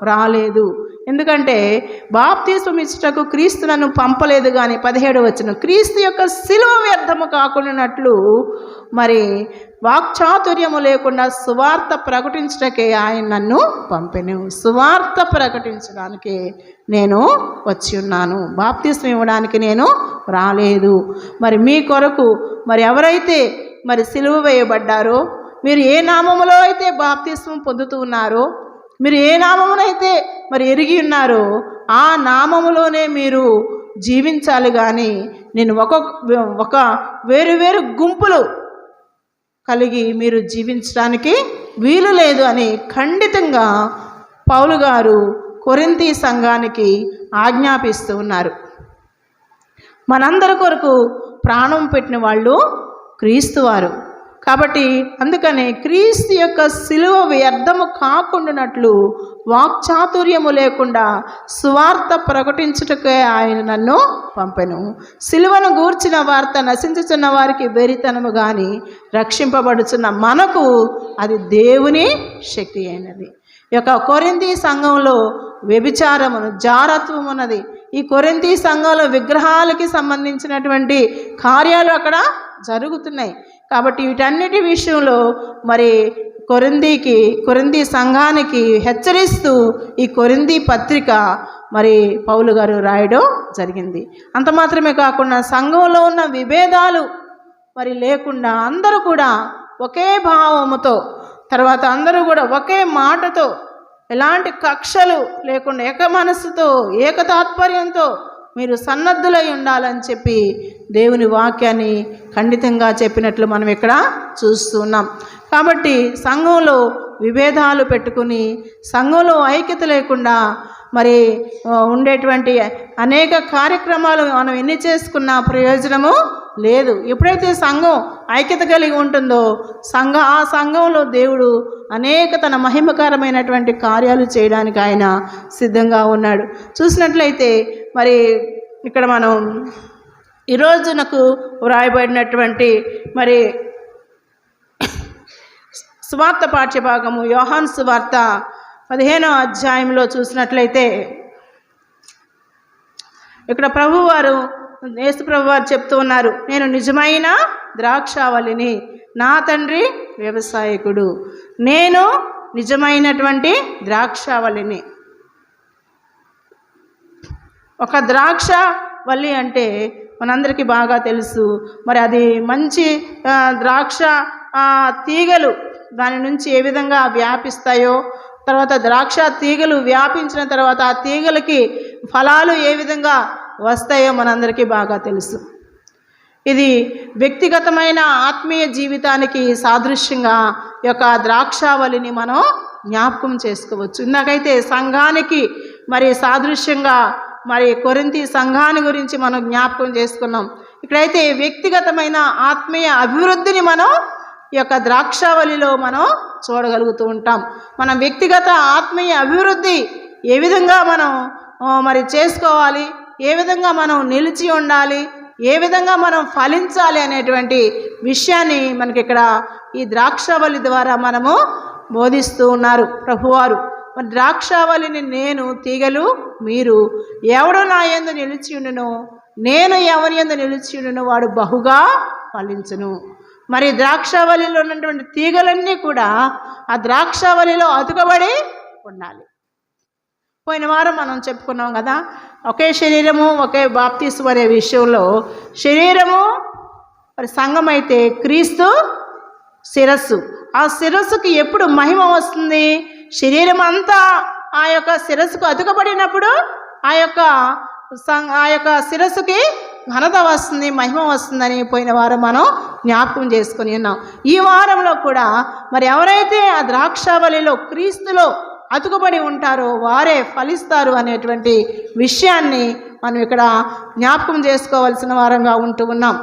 Speaker 4: రాలేదు. ఎందుకంటే బాప్తిస్మం ఇచ్చుటకు క్రీస్తు నన్ను పంపలేదు. కానీ 17వ వచనం, క్రీస్తు యొక్క సిలువ వ్యర్థము కాకుండానట్లు మరి వాక్చాతుర్యము లేకుండా సువార్త ప్రకటించుటకే ఆయన నన్ను పంపెను. సువార్త ప్రకటించడానికి నేను వచ్చి ఉన్నాను, బాప్తిస్మం ఇవ్వడానికి నేను రాలేదు. మరి మీ కొరకు మరి ఎవరైతే మరి సిలువ వేయబడ్డారో, మీరు ఏ నామములో అయితే బాప్తిస్మం పొందుతూ ఉన్నారో, మీరు ఏ నామమునైతే మరి ఎరిగి ఉన్నారో ఆ నామములోనే మీరు జీవించాలి. కానీ నేను ఒక వేరు గుంపులు కలిగి మీరు జీవించడానికి వీలు లేదు అని ఖండితంగా పౌలు గారు కొరింథీ సంఘానికి ఆజ్ఞాపిస్తూ ఉన్నారు. మనందరి కొరకు ప్రాణం పెట్టిన వాళ్ళు క్రీస్తు వారు. కాబట్టి అందుకనే క్రీస్తు యొక్క సిలువ వ్యర్థము కాకుండానట్లు వాక్చాతుర్యము లేకుండా సువార్త ప్రకటించుటకే ఆయన నన్ను పంపెను. సిలువను గూర్చిన వార్త నశించుచున్న వారికి వెరితనము కానీ రక్షింపబడుచున్న మనకు అది దేవుని శక్తి అయినది. ఈ యొక్క కొరింథీ సంఘంలో వ్యభిచారమును, జారత్వం ఉన్నది. ఈ కొరింథీ సంఘంలో విగ్రహాలకి సంబంధించినటువంటి కార్యాలు అక్కడ జరుగుతున్నాయి. కాబట్టి వీటన్నిటి విషయంలో మరి కొరింథీ సంఘానికి హెచ్చరిస్తూ ఈ కొరింథీ పత్రిక మరి పౌలు గారు రాయడం జరిగింది. అంత మాత్రమే కాకుండా సంఘంలో ఉన్న విభేదాలు మరి లేకుండా అందరూ కూడా ఒకే భావముతో, తర్వాత అందరూ కూడా ఒకే మాటతో, ఎలాంటి కక్షలు లేకుండా ఏక మనస్సుతో, ఏకతాత్పర్యంతో మీరు సన్నద్ధులై ఉండాలని చెప్పి దేవుని వాక్యాన్ని ఖండితంగా చెప్పినట్లు మనం ఇక్కడ చూస్తున్నాం. కాబట్టి సంఘంలో విభేదాలు పెట్టుకుని సంఘంలో ఐక్యత లేకుండా మరి ఉండేటువంటి అనేక కార్యక్రమాలు మనం ఎన్ని చేసుకున్నా ప్రయోజనము లేదు. ఎప్పుడైతే సంఘం ఐక్యత కలిగి ఉంటుందో ఆ సంఘంలో దేవుడు అనేక తన మహిమకరమైనటువంటి కార్యాలు చేయడానికి ఆయన సిద్ధంగా ఉన్నాడు. చూసినట్లయితే మరి ఇక్కడ మనం ఈరోజు నాకు వ్రాయబడినటువంటి మరి సువార్త పాఠ్యభాగము యోహాను సువార్త 15వ అధ్యాయంలో చూసినట్లయితే ఇక్కడ యేసు ప్రభువారు చెప్తూ ఉన్నారు, నేను నిజమైన ద్రాక్షావళిని, నా తండ్రి వ్యవసాయకుడు. నేను నిజమైనటువంటి ద్రాక్షావళిని. ఒక ద్రాక్షవల్లి అంటే మనందరికీ బాగా తెలుసు. మరి అది మంచి ద్రాక్ష తీగలు దాని నుంచి ఏ విధంగా వ్యాపిస్తాయో, తర్వాత ద్రాక్ష తీగలు వ్యాపించిన తర్వాత ఆ తీగలకి ఫలాలు ఏ విధంగా వస్తాయో మనందరికీ బాగా తెలుసు. ఇది వ్యక్తిగతమైన ఆత్మీయ జీవితానికి సాదృశ్యంగా ఈ యొక్క ద్రాక్షావళిని మనం జ్ఞాపకం చేసుకోవచ్చు. ఇందాకైతే సంఘానికి మరి సాదృశ్యంగా మరి కొరింథీ సంఘాన్ని గురించి మనం జ్ఞాపకం చేసుకున్నాం. ఇక్కడైతే వ్యక్తిగతమైన ఆత్మీయ అభివృద్ధిని మనం ఈ యొక్క ద్రాక్షావళిలో మనం చూడగలుగుతూ ఉంటాం. మన వ్యక్తిగత ఆత్మీయ అభివృద్ధి ఏ విధంగా మనం మరి చేసుకోవాలి, ఏ విధంగా మనం నిలిచి ఉండాలి, ఏ విధంగా మనం ఫలించాలి అనేటువంటి విషయాన్ని మనకి ఇక్కడ ఈ ద్రాక్షావళి ద్వారా మనము బోధిస్తూ ఉన్నారు ప్రభువారు. మరి ద్రాక్షావళిని నేను, తీగలు మీరు. ఎవడు నా యందు నిలిచి ఉండును, నేను ఎవరి యందు నిలిచి ఉండును వాడు బహుగా ఫలించును. మరి ద్రాక్షావళిలో ఉన్నటువంటి తీగలన్నీ కూడా ఆ ద్రాక్షావళిలో అతుకబడి ఉండాలి. పోయిన వారం మనం చెప్పుకున్నాం కదా, ఒకే శరీరము ఒకే బాప్తిస్మం అనే విషయంలో శరీరము మరి సంఘం అయితే క్రీస్తు శిరస్సు. ఆ శిరస్సుకి ఎప్పుడు మహిమ వస్తుంది? శరీరం అంతా ఆ యొక్క శిరస్సుకు అతుకబడినప్పుడు ఆ యొక్క శిరస్సుకి ఘనత వస్తుంది, మహిమ వస్తుందని పోయిన వారం మనం జ్ఞాపకం చేసుకుని ఉన్నాం. ఈ వారంలో కూడా మరి ఎవరైతే ఆ ద్రాక్షావళిలో క్రీస్తులో అతుకుబడి ఉంటారో వారే ఫలిస్తారు అనేటువంటి విషయాన్ని మనం ఇక్కడ జ్ఞాపకం చేసుకోవాల్సిన వారంగా ఉంటూ ఉన్నాం.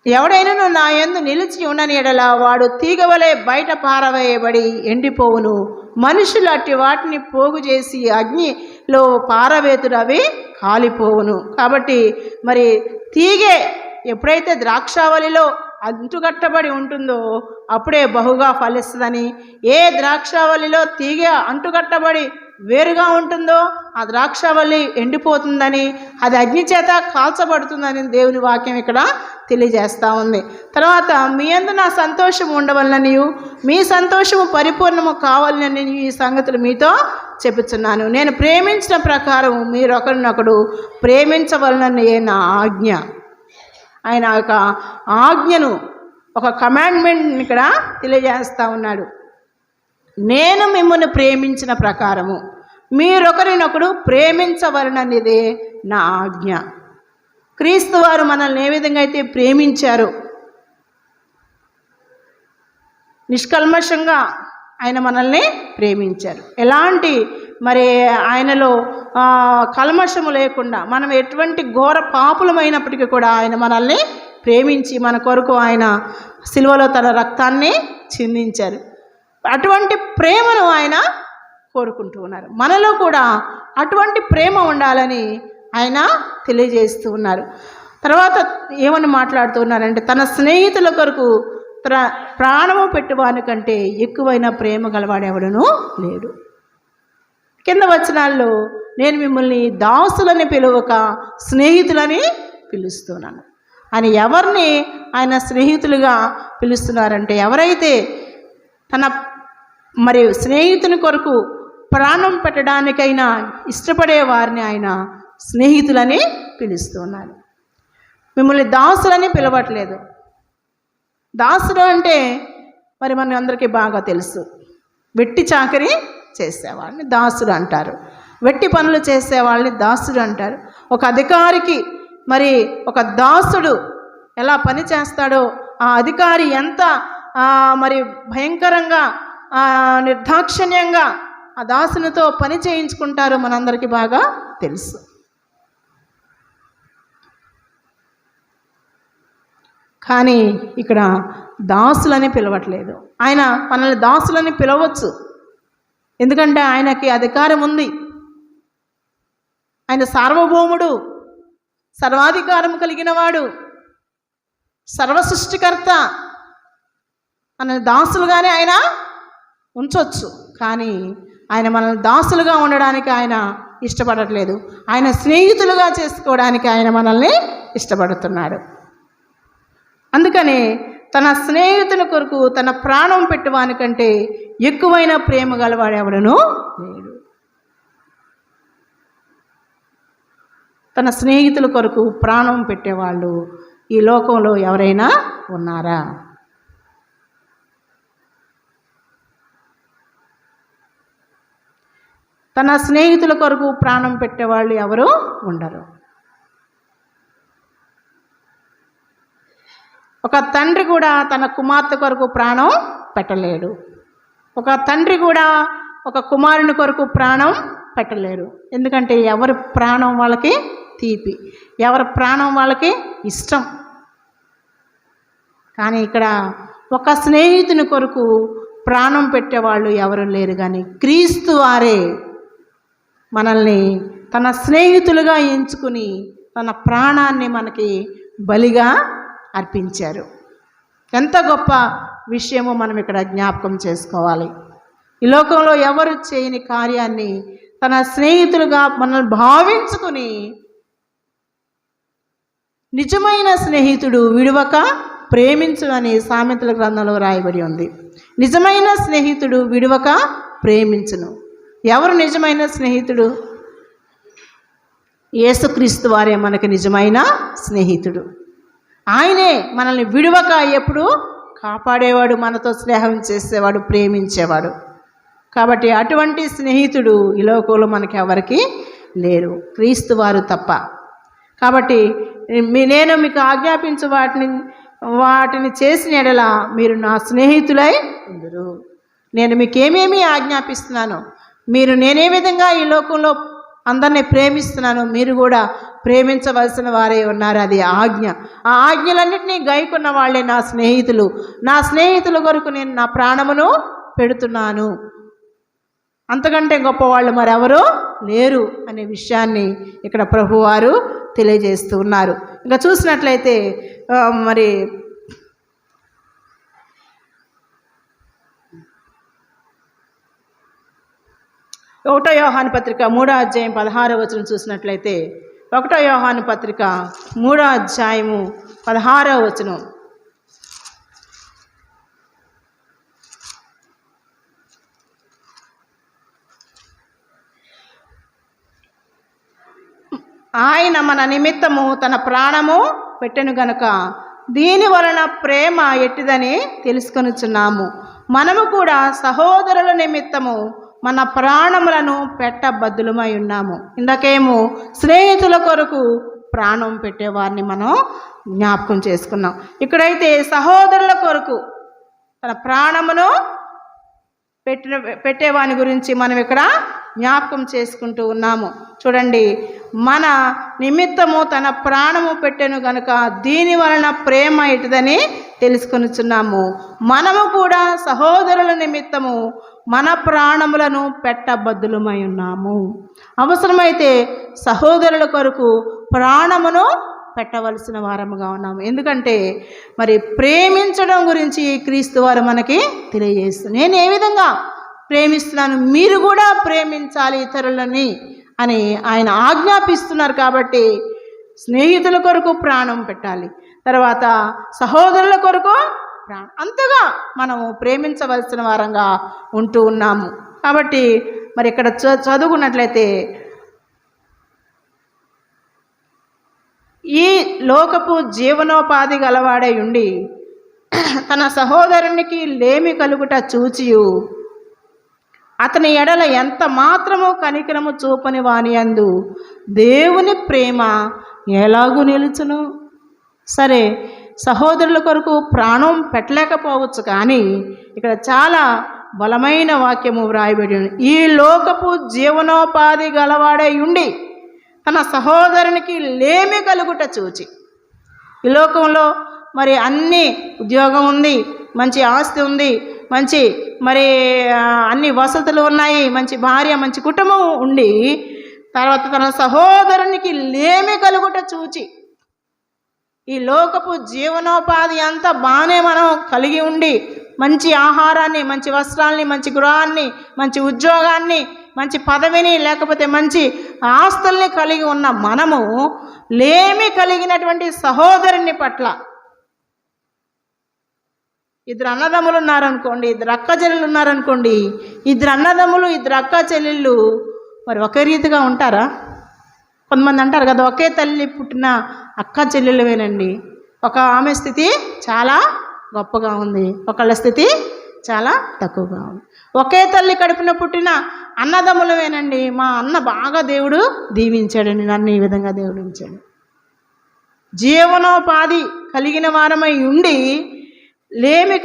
Speaker 4: ఎవడైనా నా యందు నిలిచి ఉండని ఎడల వాడు తీగవలే బయట పారవేయబడి ఎండిపోవును. మనుషులు అట్టి వాటిని పోగు చేసి అగ్నిలో పారవేతుడు అవి కాలిపోవును. కాబట్టి మరి తీగే ఎప్పుడైతే ద్రాక్షావళిలో అంటుకట్టబడి ఉంటుందో అప్పుడే బహుగా ఫలిస్తుందని, ఏ ద్రాక్షావళిలో తీగ అంటుకట్టబడి వేరుగా ఉంటుందో ఆ ద్రాక్షావళి ఎండిపోతుందని, అది అగ్ని చేత కాల్చబడుతుందని దేవుని వాక్యం ఇక్కడ తెలియజేస్తూ ఉంది. తర్వాత మీ యందు నా సంతోషం ఉండవలననియు మీ సంతోషము పరిపూర్ణము కావాలని ఈ సంగతులు మీతో చెప్పుచున్నాను. నేను ప్రేమించిన ప్రకారం మీరు ఒకరినొకడు ప్రేమించవలనని నా ఆజ్ఞ. ఆయన యొక్క ఆజ్ఞను, ఒక కమాండ్మెంట్ ఇక్కడ తెలియజేస్తూ ఉన్నాడు. నేను మిమ్మల్ని ప్రేమించిన ప్రకారము మీరొకరినొకడు ప్రేమించవలననిదే నా ఆజ్ఞ. క్రీస్తు వారు మనల్ని ఏ విధంగా అయితే ప్రేమించారో, నిష్కల్మషంగా ఆయన మనల్ని ప్రేమించారు. ఎలాంటి మరి ఆయనలో కల్మషము లేకుండా, మనం ఎటువంటి ఘోర పాపులమైనప్పటికీ కూడా ఆయన మనల్ని ప్రేమించి మన కొరకు ఆయన సిలువలో తన రక్తాన్ని చిందించారు. అటువంటి ప్రేమను ఆయన కోరుకుంటూ ఉన్నారు. మనలో కూడా అటువంటి ప్రేమ ఉండాలని ఆయన తెలియజేస్తూ ఉన్నారు. తర్వాత ఏమని మాట్లాడుతూ ఉన్నారంటే, తన స్నేహితుల కొరకు ప్రాణము పెట్టువాని కంటే ఎక్కువైన ప్రేమ గలవాడెవడను లేడు. కింద వచనాల్లో నేను మిమ్మల్ని దాసులని పిలువక స్నేహితులని పిలుస్తున్నాను. అని ఎవరిని ఆయన స్నేహితులుగా పిలుస్తున్నారంటే, ఎవరైతే తన స్నేహితుని కొరకు ప్రాణం పెట్టడానికైనా ఇష్టపడే వారిని ఆయన స్నేహితులని పిలుస్తున్నారు. మిమ్మల్ని దాసులని పిలవట్లేదు. దాసుడు అంటే మన అందరికీ బాగా తెలుసు, వెట్టి చాకరీ చేసేవాళ్ళని దాసుడు అంటారు. వెట్టి పనులు చేసేవాళ్ళని దాసుడు అంటారు. ఒక అధికారికి ఒక దాసుడు ఎలా పని చేస్తాడో, ఆ అధికారి ఎంత భయంకరంగా నిర్దాక్షిణ్యంగా ఆ దాసునితో పని చేయించుకుంటారో మనందరికీ బాగా తెలుసు. కానీ ఇక్కడ దాసులని పిలవట్లేదు. ఆయన మనల్ని దాసులని పిలవచ్చు, ఎందుకంటే ఆయనకి అధికారం ఉంది. ఆయన సార్వభౌముడు, సర్వాధికారం కలిగిన వాడు, సర్వసృష్టికర్త. మనల్ని దాసులుగానే ఆయన ఉంచవచ్చు, కానీ ఆయన మనల్ని దాసులుగా ఉండడానికి ఆయన ఇష్టపడట్లేదు. ఆయన స్నేహితులుగా చేసుకోవడానికి ఆయన మనల్ని ఇష్టపడుతున్నాడు. అందుకనే తన స్నేహితుని కొరకు తన ప్రాణం పెట్టువానికంటే ఎక్కువైన ప్రేమ గలవాడెవడను లేడు. తన స్నేహితుల కొరకు ప్రాణం పెట్టేవాళ్ళు ఈ లోకంలో ఎవరైనా ఉన్నారా? తన స్నేహితుల కొరకు ప్రాణం పెట్టేవాళ్ళు ఎవరు ఉండరు. ఒక తండ్రి కూడా తన కుమార్తె కొరకు ప్రాణం పెట్టలేడు. ఒక తండ్రి కూడా ఒక కుమారుని కొరకు ప్రాణం పెట్టలేరు. ఎందుకంటే ఎవరి ప్రాణం వాళ్ళకి తీపి, ఎవరి ప్రాణం వాళ్ళకి ఇష్టం. కానీ ఇక్కడ ఒక స్నేహితుని కొరకు ప్రాణం పెట్టేవాళ్ళు ఎవరు లేరు. కానీ క్రీస్తు వారే మనల్ని తన స్నేహితులుగా ఎంచుకుని తన ప్రాణాన్ని మనకి బలిగా అర్పించారు. ఎంత గొప్ప విషయమో మనం ఇక్కడ జ్ఞాపకం చేసుకోవాలి. ఈ లోకంలో ఎవరు చేయని కార్యాన్ని తన స్నేహితులుగా మనల్ని భావించుకుని, నిజమైన స్నేహితుడు విడువక ప్రేమించును అని సామెతల గ్రంథంలో రాయబడి ఉంది. నిజమైన స్నేహితుడు విడువక ప్రేమించును. ఎవరు నిజమైన స్నేహితుడు? యేసుక్రీస్తు వారే మనకి నిజమైన స్నేహితుడు. ఆయనే మనల్ని విడువక ఎప్పుడు కాపాడేవాడు, మనతో స్నేహం చేసేవాడు, ప్రేమించేవాడు. కాబట్టి అటువంటి స్నేహితుడు ఈ లోకంలో మనకి ఎవరికి లేరు, క్రీస్తు వారు తప్ప. కాబట్టి నేను మీకు ఆజ్ఞాపించు వాటిని చేసిన ఎడల మీరు నా స్నేహితులై ఉందురు. నేను మీకేమేమి ఆజ్ఞాపిస్తున్నాను, నేనే విధంగా ఈ లోకంలో అందరినీ ప్రేమిస్తున్నాను, మీరు కూడా ప్రేమించవలసిన వారే ఉన్నారు. అది ఆజ్ఞ. ఆ ఆజ్ఞలన్నింటినీ గైకొన్న వాళ్ళే నా స్నేహితులు. నా స్నేహితుల కొరకు నేను నా ప్రాణమును పెడుతున్నాను. అంతకంటే గొప్పవాళ్ళు మరెవరూ లేరు అనే విషయాన్ని ఇక్కడ ప్రభువారు తెలియజేస్తూ ఉన్నారు. ఇంకా చూసినట్లయితే 1 యోహాను పత్రిక 3వ అధ్యాయం 16వ వచనం చూసినట్లయితే, 1 యోహాను పత్రిక 3వ అధ్యాయము 16వ వచనం, ఆయన మన నిమిత్తము తన ప్రాణము పెట్టెను గనుక దీని వలన ప్రేమ ఎట్టిదని తెలుసుకొనుచున్నాము. మనము కూడా సహోదరుల నిమిత్తము మన ప్రాణములను పెట్టబద్దులమై ఉన్నాము. ఇందాకేమో స్నేహితుల కొరకు ప్రాణం పెట్టేవారిని మనం జ్ఞాపకం చేసుకున్నాం. ఇక్కడైతే సహోదరుల కొరకు తన ప్రాణమును పెట్టేవాని గురించి మనం ఇక్కడ జ్ఞాపకం చేసుకుంటూ ఉన్నాము. చూడండి, మన నిమిత్తము తన ప్రాణము పెట్టెను గనుక దీని వలన ప్రేమ ఎటుదని తెలుసుకొనుచున్నాము. మనము కూడా సహోదరుల నిమిత్తము మన ప్రాణములను పెట్టబద్దులమై ఉన్నాము. అవసరమైతే సహోదరుల కొరకు ప్రాణమును పెట్టవలసిన వారముగా ఉన్నాము. ఎందుకంటే ప్రేమించడం గురించి క్రీస్తు వారు మనకి తెలియజేస్తారు. నేను ఏ విధంగా ప్రేమిస్తున్నాను, మీరు కూడా ప్రేమించాలి ఇతరులని అని ఆయన ఆజ్ఞాపిస్తున్నారు. కాబట్టి స్నేహితుల కొరకు ప్రాణం పెట్టాలి, తర్వాత సహోదరుల కొరకు ప్రాణం, అంతగా మనము ప్రేమించవలసిన వారంగా ఉంటూ ఉన్నాము. కాబట్టి మరి ఇక్కడ చదువుకున్నట్లయితే ఈ లోకపు జీవనోపాధి గలవాడై ఉండి తన సహోదరునికి లేమి కలుగుట చూచియు అతని ఎడల ఎంత మాత్రము కనికరము చూపని వాని యందు దేవుని ప్రేమ ఎలాగూ నిలుచును? సరే, సహోదరుల కొరకు ప్రాణం పెట్టలేకపోవచ్చు, కానీ ఇక్కడ చాలా బలమైన వాక్యము వ్రాయబడి ఉంది. ఈ లోకపు జీవనోపాధి గలవాడై ఉండి తన సహోదరునికి లేమి కలుగుట చూచి. ఈ లోకంలో మరి అన్ని ఉద్యోగం ఉంది, మంచి ఆస్తి ఉంది, మంచి మరి అన్ని వసతులు ఉన్నాయి, మంచి భార్య, మంచి కుటుంబం ఉండి తర్వాత తన సహోదరునికి లేమి కలుగుట చూచి. ఈ లోకపు జీవనోపాధి అంతా బాగానే మనం కలిగి ఉండి మంచి ఆహారాన్ని, మంచి వస్త్రాల్ని, మంచి గృహాన్ని, మంచి ఉద్యోగాన్ని, మంచి పదవిని, లేకపోతే మంచి ఆస్తుల్ని కలిగి ఉన్న మనము లేమి కలిగినటువంటి సహోదరుని పట్ల, ఇద్దరు అన్నదమ్ములు ఉన్నారనుకోండి, ఇద్దరు అక్క చెల్లెళ్ళు ఉన్నారనుకోండి, ఇద్దరు అన్నదమ్ములు, ఇద్దరు అక్క చెల్లెళ్ళు మరి ఒకే రీతిగా ఉంటారా? కొంతమంది అంటారు కదా, ఒకే తల్లి పుట్టిన అక్క చెల్లెళ్ళవేనండి, ఒక ఆమె స్థితి చాలా గొప్పగా ఉంది, ఒకళ్ళ స్థితి చాలా తక్కువగా ఉంది. ఒకే తల్లి కడుపున పుట్టిన అన్నదమ్ములవేనండి, మా అన్న బాగా దేవుడు దీవించాడండి, నన్ను ఈ విధంగా దేవుడు ఉంచాడు. జీవనోపాధి కలిగిన వారమై ఉండి లేమి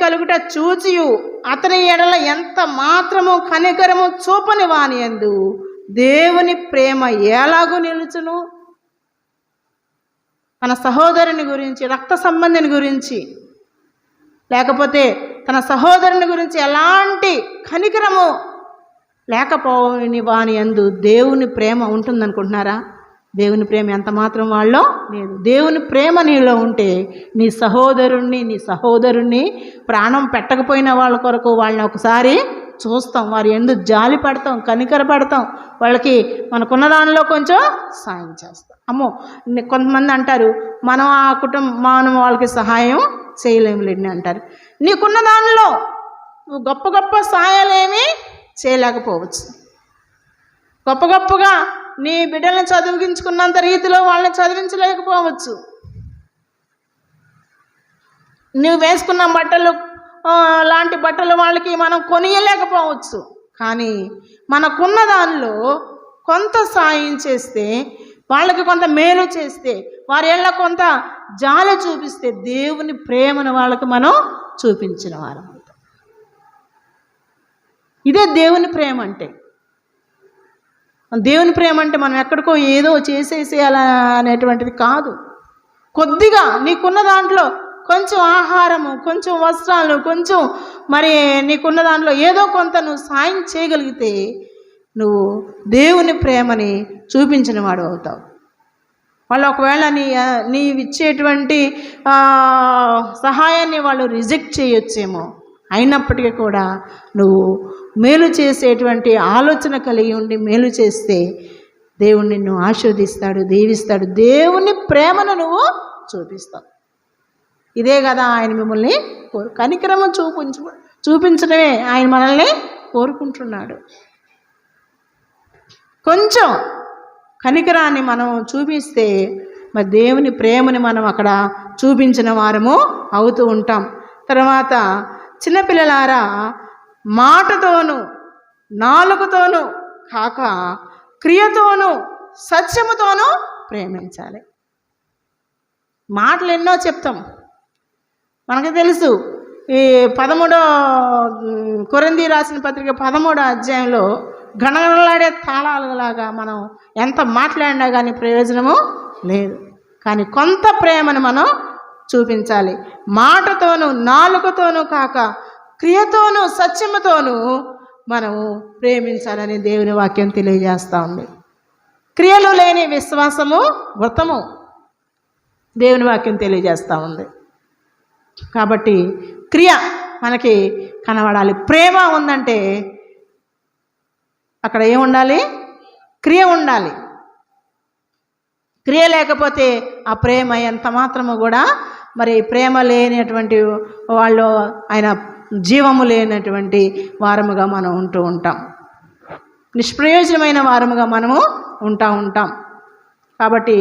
Speaker 4: కలుగుట చూచియు అతని ఎడల ఎంత మాత్రము కనికరము చూపని వాని యందు దేవుని ప్రేమ ఎలాగూ నిలుచును? తన సహోదరుని గురించి, రక్త సంబంధిని గురించి, లేకపోతే తన సహోదరుని గురించి ఎలాంటి కనికరము లేకపోని వాని యందు దేవుని ప్రేమ ఉంటుందనుకుంటున్నారా? దేవుని ప్రేమ ఎంత మాత్రం వాళ్ళలో లేదు. దేవుని ప్రేమ నీలో ఉంటే నీ సహోదరుణ్ణి ప్రాణం పెట్టకపోయిన వాళ్ళ కొరకు వాళ్ళని ఒకసారి చూస్తాం, వారి యందు జాలి పడతాం, కనికర పడతాం, వాళ్ళకి మనకున్న దానిలో కొంచెం సాయం చేస్తాం. అమ్మో, కొంతమంది అంటారు మనం మనం వాళ్ళకి సహాయం చేయలేములేండి అంటారు. నీకున్న దానిలో నువ్వు గొప్ప సాయాలేమీ చేయలేకపోవచ్చు, గొప్పగా నీ బిడ్డలను చదివించుకున్నంత రీతిలో వాళ్ళని చదివించలేకపోవచ్చు, నువ్వు వేసుకున్న బట్టలు లాంటి బట్టలు వాళ్ళకి మనం కొనియలేకపోవచ్చు. కానీ మనకున్న దానిలో కొంత సాయం చేస్తే, వాళ్ళకి కొంత మేలు చేస్తే, వారి ఏళ్ళ కొంత జాలి చూపిస్తే దేవుని ప్రేమను వాళ్ళకి మనం చూపించిన వారు. ఇదే దేవుని ప్రేమ అంటే. దేవుని ప్రేమ అంటే మనం ఎక్కడికో ఏదో చేసేసేయాలా అనేటువంటిది కాదు. కొద్దిగా నీకున్న దాంట్లో కొంచెం ఆహారము, కొంచెం వస్త్రాలు, కొంచెం మరి నీకున్న దాంట్లో ఏదో కొంత నువ్వు సాయం చేయగలిగితే నువ్వు దేవుని ప్రేమని చూపించిన వాడు అవుతావు. వాళ్ళు ఒకవేళ నీవిచ్చేటువంటి సహాయాన్ని వాళ్ళు రిజెక్ట్ చేయొచ్చేమో, అయినప్పటికీ కూడా నువ్వు మేలు చేసేటువంటి ఆలోచన కలిగి ఉండి మేలు చేస్తే దేవుడు నిన్ను ఆశీర్వదిస్తాడు, దీవిస్తాడు, దేవుని ప్రేమను నువ్వు చూపిస్తావు. ఇదే కదా ఆయన మిమ్మల్ని కనికరము చూపించడమే ఆయన మనల్ని కోరుకుంటున్నాడు. కొంచెం కనికరాన్ని మనం చూపిస్తే మరి దేవుని ప్రేమని మనం అక్కడ చూపించిన వారము అవుతూ ఉంటాం. తర్వాత చిన్నపిల్లలారా, మాటతోనూ నాలుకతోనూ కాక క్రియతోనూ సత్యముతోనూ ప్రేమించాలి. మాటలు ఎన్నో చెప్తాం, మనకు తెలుసు. ఈ 13 కొరింథీ రాసిన పత్రిక 13వ అధ్యాయంలో గణగణలాడే తాళాలలాగా మనం ఎంత మాట్లాడినా కానీ ప్రయోజనము లేదు. కానీ కొంత ప్రేమను మనం చూపించాలి. మాటతోనూ నాలుకతోనూ కాక క్రియతోనూ సత్యముతోనూ మనము ప్రేమించాలని దేవుని వాక్యం తెలియజేస్తూ ఉంది. క్రియలు లేని విశ్వాసము వృతము, దేవుని వాక్యం తెలియజేస్తూ ఉంది. కాబట్టి క్రియ మనకి కనబడాలి. ప్రేమ ఉందంటే అక్కడ ఏముండాలి? క్రియ ఉండాలి. క్రియ లేకపోతే ఆ ప్రేమ ఎంత మాత్రము కూడా మరి ప్రేమ లేనటువంటి వాళ్ళు ఆయన జీవము లేనటువంటి వారముగా మనం ఉంటూ ఉంటాం. నిష్ప్రయోజనమైన వారముగా మనము ఉంటాం. కాబట్టి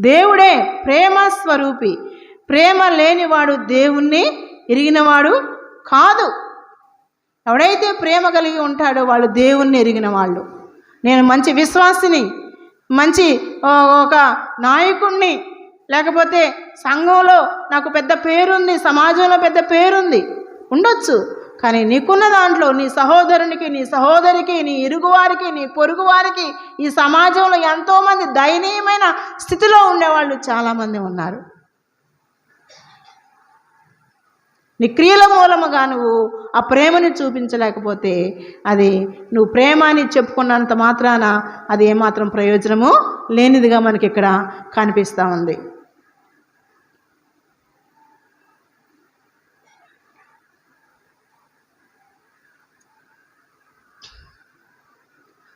Speaker 4: దేవుడే ప్రేమ స్వరూపి. ప్రేమ లేనివాడు దేవుణ్ణి ఎరిగినవాడు కాదు. ఎవడైతే ప్రేమ కలిగి ఉంటాడో వాళ్ళు దేవుణ్ణి ఎరిగిన వాళ్ళు. నేను మంచి విశ్వాసిని, మంచి ఒక నాయకుణ్ణి, లేకపోతే సంఘంలో నాకు పెద్ద పేరుంది, సమాజంలో పెద్ద పేరుంది ఉండొచ్చు. కానీ నీకున్న దాంట్లో నీ సహోదరునికి, నీ సహోదరికి, నీ ఇరుగువారికి, నీ పొరుగువారికి ఈ సమాజంలో ఎంతోమంది దయనీయమైన స్థితిలో ఉండేవాళ్ళు చాలామంది ఉన్నారు. నీ క్రియల మూలముగా నువ్వు ఆ ప్రేమని చూపించలేకపోతే అది నువ్వు ప్రేమ అని చెప్పుకున్నంత మాత్రాన అది ఏమాత్రం ప్రయోజనము లేనిదిగా మనకి ఇక్కడ కనిపిస్తూ ఉంది.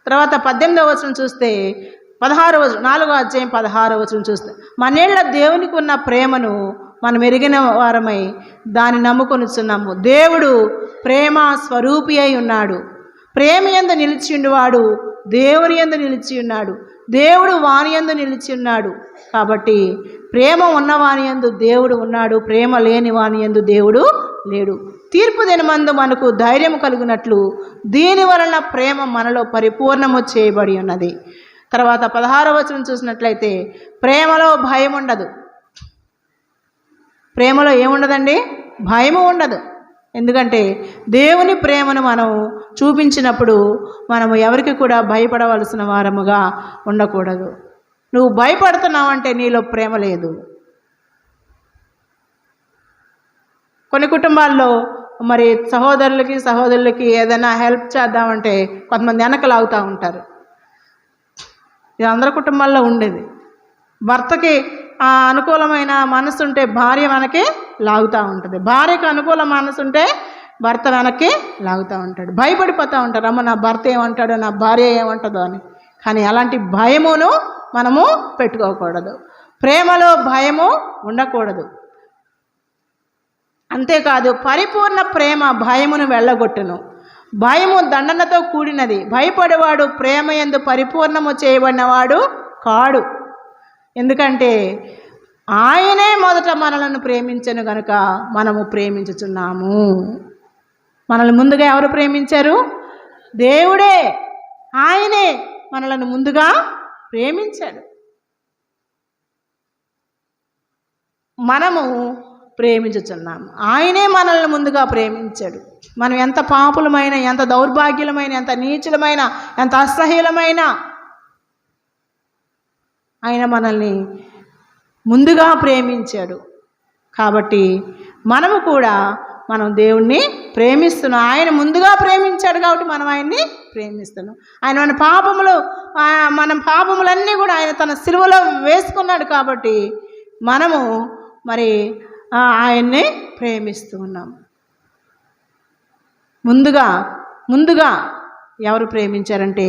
Speaker 4: తర్వాత 18వ వచనం చూస్తే 16వ వచనం, 4వ అధ్యాయం 16వ వచనం చూస్తే మనేళ్ల దేవునికి ఉన్న ప్రేమను మనం ఎరిగిన వారమై దాన్ని నమ్ముకొనిచున్నాము. దేవుడు ప్రేమ స్వరూపి అయి ఉన్నాడు. ప్రేమ యందు నిలిచి ఉండేవాడు దేవుని యందు నిలిచి ఉన్నాడు, దేవుడు వాని యందు నిలిచి ఉన్నాడు. కాబట్టి ప్రేమ ఉన్నవాని యందు దేవుడు ఉన్నాడు, ప్రేమ లేని వాని యందు దేవుడు లేడు. తీర్పు దినమందు మనకు ధైర్యం కలుగునట్లు దీని వలన ప్రేమ మనలో పరిపూర్ణము చేయబడి ఉన్నది. తర్వాత 16వ వచనం చూసినట్లయితే ప్రేమలో భయం ఉండదు. ప్రేమలో ఏముండదండి? భయము ఉండదు. ఎందుకంటే దేవుని ప్రేమను మనం చూపించినప్పుడు మనము ఎవరికి కూడా భయపడవలసిన వారముగా ఉండకూడదు. నువ్వు భయపడుతున్నావంటే నీలో ప్రేమ లేదు. కొన్ని కుటుంబాల్లో మరి సహోదరులకి ఏదైనా హెల్ప్ చేద్దామంటే కొంతమంది వెనక లాగుతూ ఉంటారు. ఇది అందరి కుటుంబాల్లో ఉండేది. భర్తకి అనుకూలమైన మనసు ఉంటే భార్య వెనక్కి లాగుతూ ఉంటుంది, భార్యకు అనుకూల మనసు ఉంటే భర్త వెనక్కి లాగుతూ ఉంటాడు. భయపడిపోతూ ఉంటారు, అమ్మ నా భర్త ఏమంటాడో, నా భార్య ఏమంటుందో అని. కానీ అలాంటి భయమును మనము పెట్టుకోకూడదు. ప్రేమలో భయము ఉండకూడదు. అంతేకాదు పరిపూర్ణ ప్రేమ భయమును వెళ్ళగొట్టును. భయము దండనతో కూడినది. భయపడేవాడు ప్రేమ యందు పరిపూర్ణము చేయబడినవాడు కాడు. ఎందుకంటే ఆయనే మొదట మనలను ప్రేమించను గనుక మనము ప్రేమించుచున్నాము. మనల్ని ముందుగా ఎవరు ప్రేమించారు? దేవుడే. ఆయనే మనలను ముందుగా ప్రేమించాడు. మనము ప్రేమించుచున్నాము. ఆయనే మనల్ని ముందుగా ప్రేమించాడు. మనం ఎంత పాపులమైన, ఎంత దౌర్భాగ్యులమైన, ఎంత నీచులమైన, ఎంత అసహ్యులమైన ఆయన మనల్ని ముందుగా ప్రేమించాడు. కాబట్టి మనము కూడా మనం దేవుణ్ణి ప్రేమిస్తున్నాం. ఆయన ముందుగా ప్రేమించాడు కాబట్టి మనం ఆయన్ని ప్రేమిస్తున్నాం. ఆయన మన పాపములన్నీ కూడా ఆయన తన సిలువలో వేసుకున్నాడు కాబట్టి మనము మరి ఆయన్ని ప్రేమిస్తూ ఉన్నాం. ముందుగా ఎవరు ప్రేమించారంటే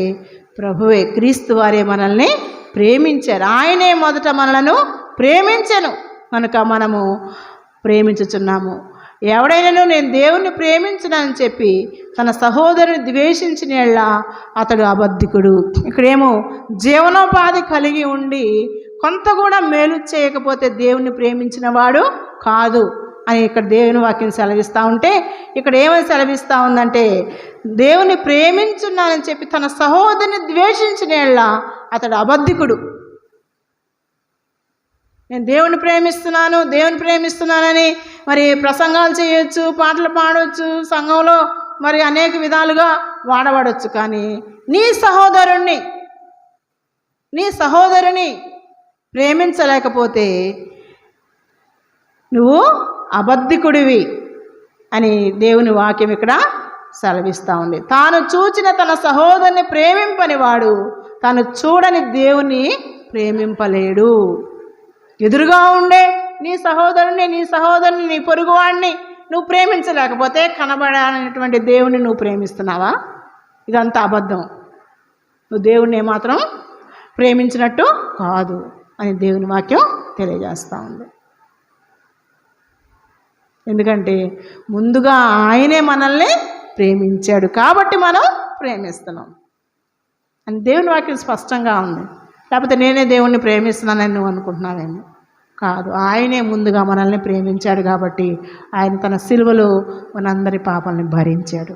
Speaker 4: ప్రభువే, క్రీస్తు వారే మనల్ని ప్రేమించారు. ఆయనే మొదట మనలను ప్రేమించను కనుక మనము ప్రేమించుచున్నాము. ఎవడైనాను నేను దేవుణ్ణి ప్రేమించనని చెప్పి తన సహోదరుని ద్వేషించిన యెడల అతడు అబద్ధికుడు. ఇక్కడేమో జీవనోపాధి కలిగి ఉండి కొంత కూడా మేలు చేయకపోతే దేవుణ్ణి ప్రేమించిన వాడు కాదు అని ఇక్కడ దేవుని వాక్యం సెలవిస్తూ ఉంటే, ఇక్కడ ఏమని సెలవిస్తూ ఉందంటే దేవుని ప్రేమించున్నానని చెప్పి తన సహోదరుని ద్వేషించిన యెడల అతడు అబద్ధికుడు. నేను దేవుని ప్రేమిస్తున్నానని మరి ప్రసంగాలు చేయొచ్చు, పాటలు పాడవచ్చు, సంఘంలో మరి అనేక విధాలుగా వాడబడవచ్చు. కానీ నీ సహోదరుని ప్రేమించలేకపోతే నువ్వు అబద్ధికుడివి అని దేవుని వాక్యం ఇక్కడ సెలవిస్తూ ఉంది. తాను చూచిన తన సహోదరుని ప్రేమింపని వాడు తాను చూడని దేవుని ప్రేమింపలేడు. ఎదురుగా ఉండే నీ సహోదరుని, నీ పొరుగువాడిని నువ్వు ప్రేమించలేకపోతే కనబడనటువంటి దేవుని నువ్వు ప్రేమిస్తున్నావా? ఇదంతా అబద్ధం. నువ్వు దేవుణ్ణి ఏమాత్రం ప్రేమించినట్టు కాదు. అని దేవుని వాక్యం తెలియజేస్తూ ఉంది. ఎందుకంటే ముందుగా ఆయనే మనల్ని ప్రేమించాడు కాబట్టి మనం ప్రేమిస్తున్నాం అని దేవుని వాక్యం స్పష్టంగా ఉంది. లేకపోతే నేనే దేవుణ్ణి ప్రేమిస్తున్నానని నువ్వు అనుకుంటున్నావేమో. కాదు, ఆయనే ముందుగా మనల్ని ప్రేమించాడు కాబట్టి ఆయన తన సిలువలో మనందరి పాపాలని భరించాడు,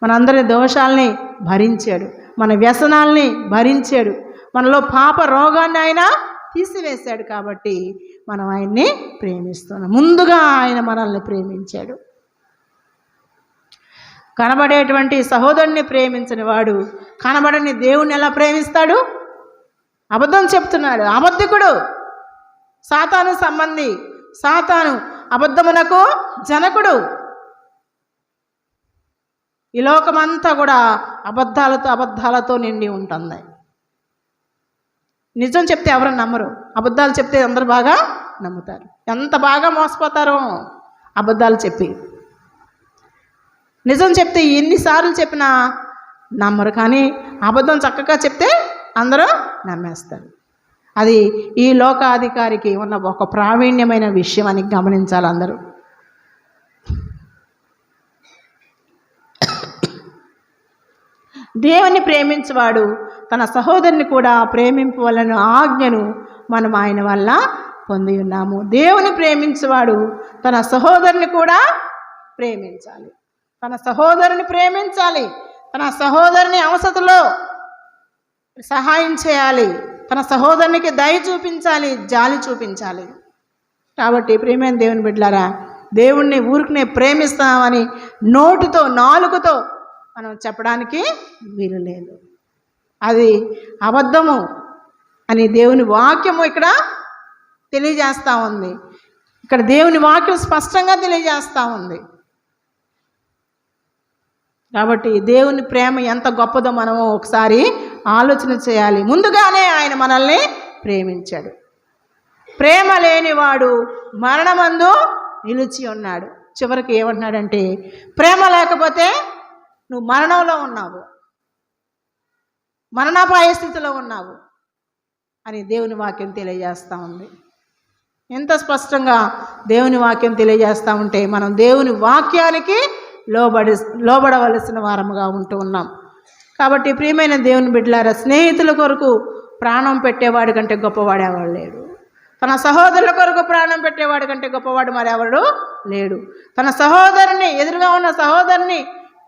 Speaker 4: మనందరి దోషాలని భరించాడు, మన వ్యసనాల్ని భరించాడు, మనలో పాప రోగాన్ని ఆయన తీసివేశాడు. కాబట్టి మనం ఆయన్ని ప్రేమిస్తున్నాం. ముందుగా ఆయన మనల్ని ప్రేమించాడు. కనబడేటువంటి సహోదరుని ప్రేమించని వాడు కనబడని దేవుణ్ణి ఎలా ప్రేమిస్తాడు? అబద్ధం చెప్తున్నాడు, అబద్ధికుడు, సాతాను సంబంధి, సాతాను అబద్ధమునకు జనకుడు. ఈ లోకమంతా కూడా అబద్ధాలతో నిండి ఉంటుంది. నిజం చెప్తే ఎవరు నమ్మరు, అబద్ధాలు చెప్తే అందరూ బాగా నమ్ముతారు. ఎంత బాగా మోసపోతారో అబద్ధాలు చెప్పి. నిజం చెప్తే ఎన్నిసార్లు చెప్పినా నమ్మరు, కానీ అబద్ధం చక్కగా చెప్తే అందరూ నమ్మేస్తారు. అది ఈ లోకాధికారికి ఉన్న ఒక ప్రావీణ్యమైన విషయం అని గమనించాలి అందరూ. దేవుని ప్రేమించేవాడు తన సహోదరుని కూడా ప్రేమింపవలన ఆజ్ఞను మనం ఆయన వల్ల పొంది ఉన్నాము. దేవుని ప్రేమించేవాడు తన సహోదరుని కూడా ప్రేమించాలి, తన సహోదరుని ప్రేమించాలి, తన సహోదరుని అవసరతలో సహాయం చేయాలి, తన సహోదరునికి దయ చూపించాలి, జాలి చూపించాలి. కాబట్టి ప్రియమైన దేవుని బిడ్డలారా, దేవుణ్ణి ఊరికనే ప్రేమిస్తామని నోటితో నాలుకతో మనం చెప్పడానికి వీలు లేదు. అది అబద్ధము అని దేవుని వాక్యము ఇక్కడ తెలియజేస్తూ ఉంది. ఇక్కడ దేవుని వాక్యం స్పష్టంగా తెలియజేస్తూ ఉంది. కాబట్టి దేవుని ప్రేమ ఎంత గొప్పదో మనము ఒకసారి ఆలోచన చేయాలి. ముందుగానే ఆయన మనల్ని ప్రేమించాడు. ప్రేమ లేనివాడు మరణమందు నిలిచి ఉన్నాడు. చివరికి ఏమంటున్నాడంటే, ప్రేమ లేకపోతే నువ్వు మరణంలో ఉన్నావు, మరణాపాయ స్థితిలో ఉన్నావు అని దేవుని వాక్యం తెలియజేస్తూ ఉంది. ఎంత స్పష్టంగా దేవుని వాక్యం తెలియజేస్తూ ఉంటే మనం దేవుని వాక్యానికి లోబడవలసిన వారముగా ఉంటూ ఉన్నాం. కాబట్టి ప్రియమైన దేవుని బిడ్డలారా, స్నేహితుల కొరకు ప్రాణం పెట్టేవాడి కంటే గొప్పవాడు ఎవరు లేడు. తన సహోదరుల కొరకు ప్రాణం పెట్టేవాడి కంటే గొప్పవాడు మరెవడు లేడు. తన సహోదరుని, ఎదురుగా ఉన్న సహోదరుని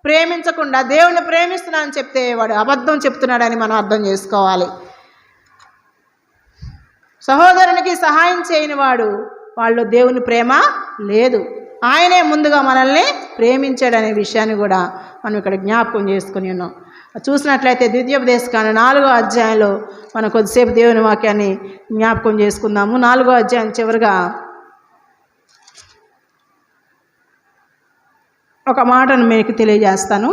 Speaker 4: ప్రేమించకుండా దేవుని ప్రేమిస్తున్నానని చెప్తే వాడు అబద్ధం చెప్తున్నాడని మనం అర్థం చేసుకోవాలి. సహోదరునికి సహాయం చేయని వాళ్ళు దేవుని ప్రేమ లేదు. ఆయనే ముందుగా మనల్ని ప్రేమించాడనే విషయాన్ని కూడా మనం ఇక్కడ జ్ఞాపకం చేసుకుని ఉన్నాం. చూసినట్లయితే ద్వితీయోపదేశకాండ 4వ అధ్యాయంలో మనం కొద్దిసేపు దేవుని వాక్యాన్ని జ్ఞాపకం చేసుకుందాము. 4వ అధ్యాయం చివరిగా ఒక మాటను మీకు తెలియజేస్తాను.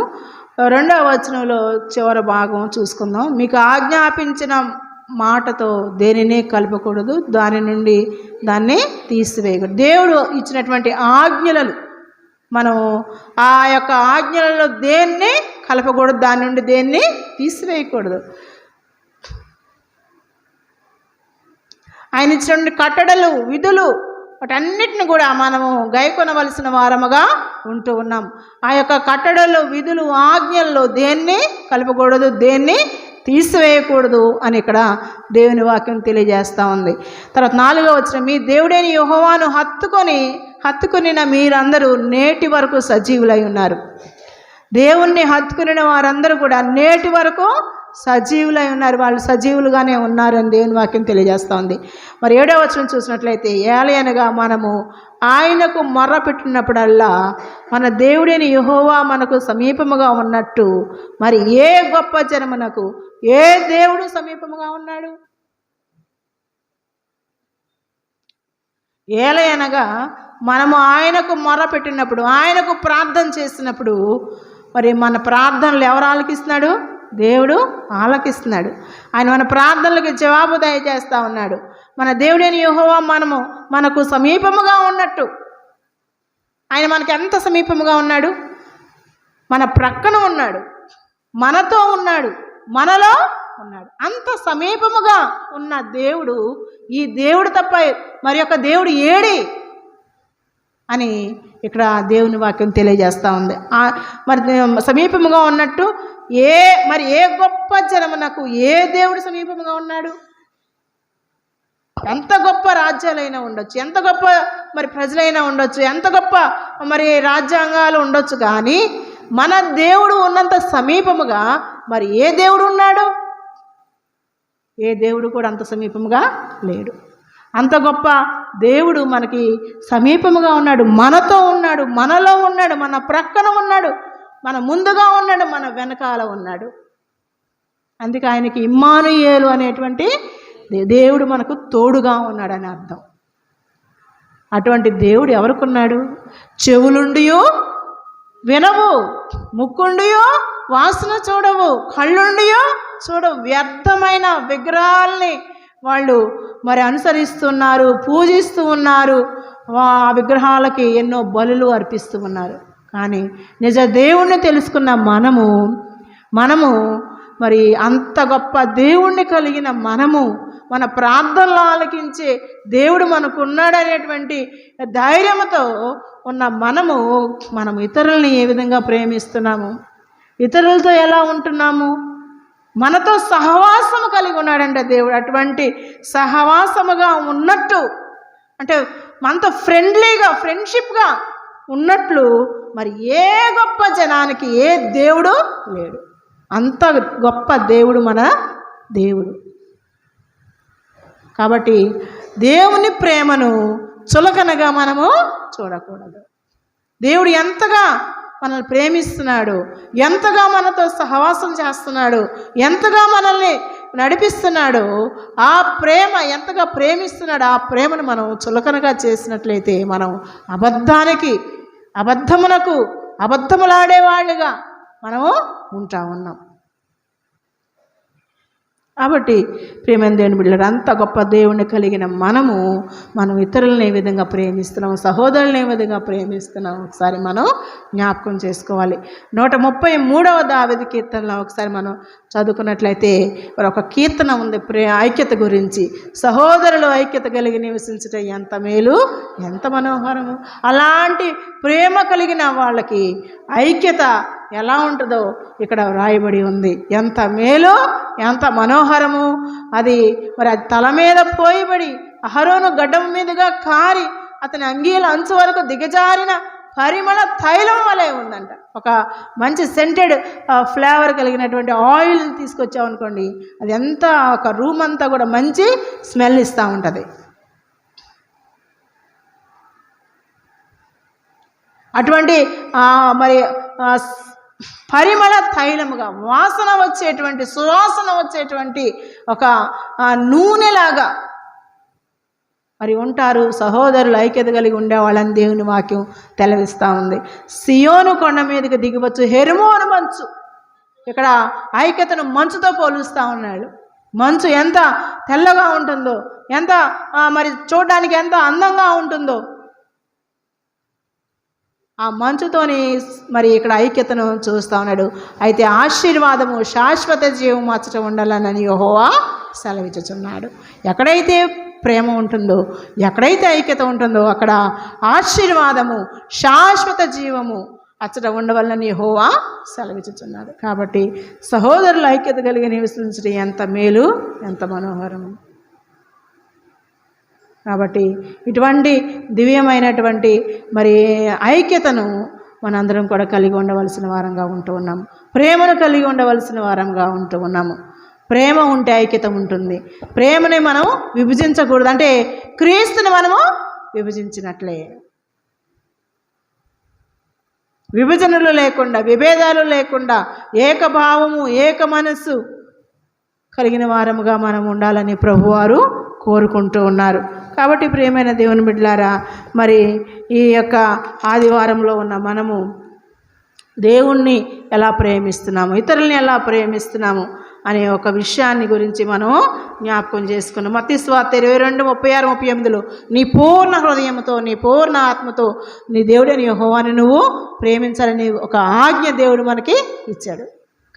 Speaker 4: 2వ వచనంలో చివరి భాగం చూసుకుందాం. మీకు ఆజ్ఞాపించిన మాటతో దేనిని కలపకూడదు, దాని నుండి దాన్ని తీసివేయకూడదు. దేవుడు ఇచ్చినటువంటి ఆజ్ఞలను మనం ఆ యొక్క ఆజ్ఞలలో దేన్ని కలపకూడదు, దాని నుండి దేన్ని తీసివేయకూడదు. ఆయన ఇచ్చినటువంటి కట్టడలు, విధులు, వాటన్నిటిని కూడా మనము గైకొనవలసిన వారముగా ఉంటూ ఉన్నాం. ఆ యొక్క కట్టడలు, విధులు, ఆజ్ఞల్లో దేన్ని కలపకూడదు, దేన్ని తీసివేయకూడదు అని ఇక్కడ దేవుని వాక్యం తెలియజేస్తూ ఉంది. తర్వాత 4వ వచనం, మీ దేవుడైన యెహోవాను హత్తుకొనిన మీరందరూ నేటి వరకు సజీవులై ఉన్నారు. దేవుణ్ణి హత్తుకునిన వారందరూ కూడా నేటి వరకు సజీవులై ఉన్నారు. వాళ్ళు సజీవులుగానే ఉన్నారు అని దేవుని వాక్యం తెలియజేస్తూ ఉంది. మరి 7వ వచనం చూసినట్లయితే, ఏలయనగా మనము ఆయనకు మొర్ర పెట్టినప్పుడల్లా మన దేవుడైన యెహోవా మనకు సమీపముగా ఉన్నట్టు మరి ఏ గొప్ప జనమునకు ఏ దేవుడు సమీపముగా ఉన్నాడు? ఏలయనగా మనము ఆయనకు మొర్ర పెట్టినప్పుడు, ఆయనకు ప్రార్థన చేసినప్పుడు మరి మన ప్రార్థనలు ఎవరు ఆలకిస్తున్నాడు? దేవుడు ఆలకిస్తున్నాడు. ఆయన మన ప్రార్థనలకు జవాబు దయచేస్తూ ఉన్నాడు. మన దేవుడైన యెహోవా మనకు సమీపముగా ఉన్నట్టు. ఆయన మనకి ఎంత సమీపముగా ఉన్నాడు? మన ప్రక్కన ఉన్నాడు, మనతో ఉన్నాడు, మనలో ఉన్నాడు. అంత సమీపముగా ఉన్న దేవుడు, ఈ దేవుడు తప్ప మరి యొక్క దేవుడు ఏడి అని ఇక్కడ దేవుని వాక్యం తెలియజేస్తూ ఉంది. మరి సమీపముగా ఉన్నట్టు ఏ గొప్ప జనమునకు ఏ దేవుడు సమీపముగా ఉన్నాడు? ఎంత గొప్ప రాజ్యాలైనా ఉండొచ్చు, ఎంత గొప్ప మరి ప్రజలైనా ఉండొచ్చు, ఎంత గొప్ప మరి రాజ్యాంగాలు ఉండొచ్చు, కానీ మన దేవుడు ఉన్నంత సమీపముగా మరి ఏ దేవుడు ఉన్నాడు? ఏ దేవుడు కూడా అంత సమీపముగా లేడు. అంత గొప్ప దేవుడు మనకి సమీపముగా ఉన్నాడు, మనతో ఉన్నాడు, మనలో ఉన్నాడు, మన ప్రక్కన ఉన్నాడు, మన ముందుగా ఉన్నాడు, మన వెనకాల ఉన్నాడు. అందుకే ఆయనకి ఇమ్మానుయేలు అనేటువంటి దేవుడు మనకు తోడుగా ఉన్నాడని అర్థం. అటువంటి దేవుడు ఎవరికున్నాడు? చెవులుండియో వినవు, ముక్కుండియో వాసన చూడవు, కళ్ళుండియో చూడవు. వ్యర్థమైన విగ్రహాలని వాళ్ళు మరి అనుసరిస్తున్నారు, పూజిస్తూ ఉన్నారు, ఆ విగ్రహాలకి ఎన్నో బలులు అర్పిస్తూ ఉన్నారు. కానీ నిజ దేవుణ్ణి తెలుసుకున్న మనము మరి అంత గొప్ప దేవుణ్ణి కలిగిన మన ప్రార్థనలు ఆలకించే దేవుడు మనకు ఉన్నాడనేటువంటి ధైర్యంతో ఉన్న మనం ఇతరుల్ని ఏ విధంగా ప్రేమిస్తున్నాము, ఇతరులతో ఎలా ఉంటున్నాము, మనతో సహవాసము కలిగి ఉన్నాడంటే దేవుడు. అటువంటి సహవాసముగా ఉన్నట్టు అంటే మనతో ఫ్రెండ్షిప్గా ఉన్నట్లు మరి ఏ గొప్ప జనానికి ఏ దేవుడు లేడు. అంత గొప్ప దేవుడు మన దేవుడు. కాబట్టి దేవుని ప్రేమను చులకనగా మనము చూడకూడదు. దేవుడు ఎంతగా మనల్ని ప్రేమిస్తున్నాడు, ఎంతగా మనతో సహవాసం చేస్తున్నాడు, ఎంతగా మనల్ని నడిపిస్తున్నాడు, ఆ ప్రేమ ఎంతగా ప్రేమిస్తున్నాడు, ఆ ప్రేమను మనం చులకనగా చేసినట్లయితే మనం అబద్ధములాడేవాళ్ళుగా మనము ఉన్నాం. కాబట్టి ప్రేమైన దేవుని బిడ్డలారా, అంత గొప్ప దేవుణ్ణి కలిగిన మనం ఇతరులను ఏ విధంగా ప్రేమిస్తున్నాము, సహోదరులను ఏ విధంగా ప్రేమిస్తున్నాము ఒకసారి మనం జ్ఞాపకం చేసుకోవాలి. 133వ దావీదు కీర్తనలో ఒకసారి మనం చదువుకున్నట్లయితే మరి ఒక కీర్తన ఉంది ఐక్యత గురించి. సహోదరులు ఐక్యత కలిగి నివసించుట ఎంత మేలు, ఎంత మనోహరము. అలాంటి ప్రేమ కలిగిన వాళ్ళకి ఐక్యత ఎలా ఉంటుందో ఇక్కడ వ్రాయబడి ఉంది. ఎంత మేలు, ఎంత మనోహరము. అది తల మీద పోయిబడి అహరోను గడ్డం మీదుగా కారి అతని అంగీల అంచు వరకు దిగజారిన పరిమళ తైలం వలె ఉందంట. ఒక మంచి సెంటెడ్ ఫ్లేవర్ కలిగినటువంటి ఆయిల్ తీసుకొచ్చామనుకోండి, అది ఎంత ఒక రూమ్ అంతా కూడా మంచి స్మెల్ ఇస్తూ ఉంటుంది. అటువంటి పరిమళ తైలముగా వాసన వచ్చేటువంటి, సువాసన వచ్చేటువంటి ఒక నూనెలాగా ఉంటారు సహోదరులు ఐక్యత కలిగి ఉండేవాళ్ళని దేవుని వాక్యం తెలవిస్తూ ఉంది. సియోను కొండ మీదకి దిగివచ్చు హెర్మోను మంచు. ఇక్కడ ఐక్యతను మంచుతో పోలుస్తూ ఉన్నాడు. మంచు ఎంత తెల్లగా ఉంటుందో, ఎంత చూడడానికి ఎంత అందంగా ఉంటుందో, ఆ మంచుతోని ఇక్కడ ఐక్యతను చూస్తూ ఉన్నాడు. అయితే ఆశీర్వాదము శాశ్వత జీవం అచ్చట ఉండాలని యెహోవా సెలవిచ్చుచున్నాడు. ఎక్కడైతే ప్రేమ ఉంటుందో, ఎక్కడైతే ఐక్యత ఉంటుందో అక్కడ ఆశీర్వాదము శాశ్వత జీవము అచ్చట ఉండవలని యెహోవా సెలవిచ్చుచున్నాడు. కాబట్టి సహోదరుల ఐక్యత కలిగి నివసించడం ఎంత మేలు, ఎంత మనోహరము. కాబట్టి ఇటువంటి దివ్యమైనటువంటి ఐక్యతను మనందరం కూడా కలిగి ఉండవలసిన వారంగా ఉన్నాము. ప్రేమను కలిగి ఉండవలసిన వారంగా ఉన్నాము. ప్రేమ ఉంటే ఐక్యత ఉంటుంది. ప్రేమని మనం విభజించకూడదు. అంటే క్రీస్తుని మనము విభజించినట్లే. విభజనలు లేకుండా, విభేదాలు లేకుండా, ఏకభావము, ఏక మనస్సు కలిగిన వారముగా మనం ఉండాలని ప్రభువారు కోరుకుంటూ ఉన్నారు. కాబట్టి ప్రియమైన దేవుని బిడ్డలారా, ఈ యొక్క ఆదివారంలో ఉన్న మనము దేవుణ్ణి ఎలా ప్రేమిస్తున్నాము, ఇతరుల్ని ఎలా ప్రేమిస్తున్నాము అనే ఒక విషయాన్ని గురించి మనం జ్ఞాపకం చేసుకున్నాం. మత్తయి సువార్త 22:36-38 నీ పూర్ణ హృదయంతో, నీ పూర్ణ ఆత్మతో నీ దేవుడైన యెహోవాను నువ్వు ప్రేమించాలని ఒక ఆజ్ఞ దేవుడు మనకి ఇచ్చాడు.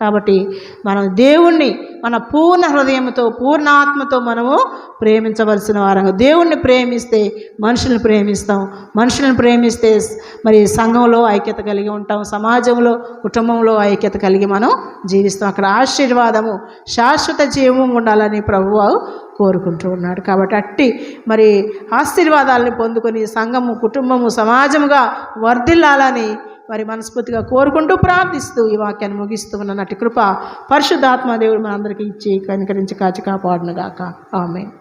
Speaker 4: కాబట్టి మనం దేవుణ్ణి మన పూర్ణ హృదయంతో పూర్ణ ఆత్మతో మనము ప్రేమించవలసిన వారంగా, దేవుణ్ణి ప్రేమిస్తే మనుషుల్ని ప్రేమిస్తాం, మనుషులను ప్రేమిస్తే మరి సంఘంలో ఐక్యత కలిగి ఉంటాం, సమాజంలో కుటుంబంలో ఐక్యత కలిగి మనం జీవిస్తాం. అక్కడ ఆశీర్వాదము శాశ్వత జీవము ఉండాలని ప్రభువు కోరుకుంటూ ఉన్నాడు. కాబట్టి అట్టి మరి ఆశీర్వాదాలను పొందుకొని సంఘము కుటుంబము సమాజముగా వర్ధిల్లాలని మరి మనస్ఫూర్తిగా కోరుకుంటూ ప్రార్థిస్తూ ఈ వాక్యాన్ని ముగిస్తూ ఉన్నట్టు కృప పరిశుద్ధాత్మ దేవుడు మనందరికీ ఇచ్చి కనికరించి కాచి కాపాడునుగాక. ఆమేన్.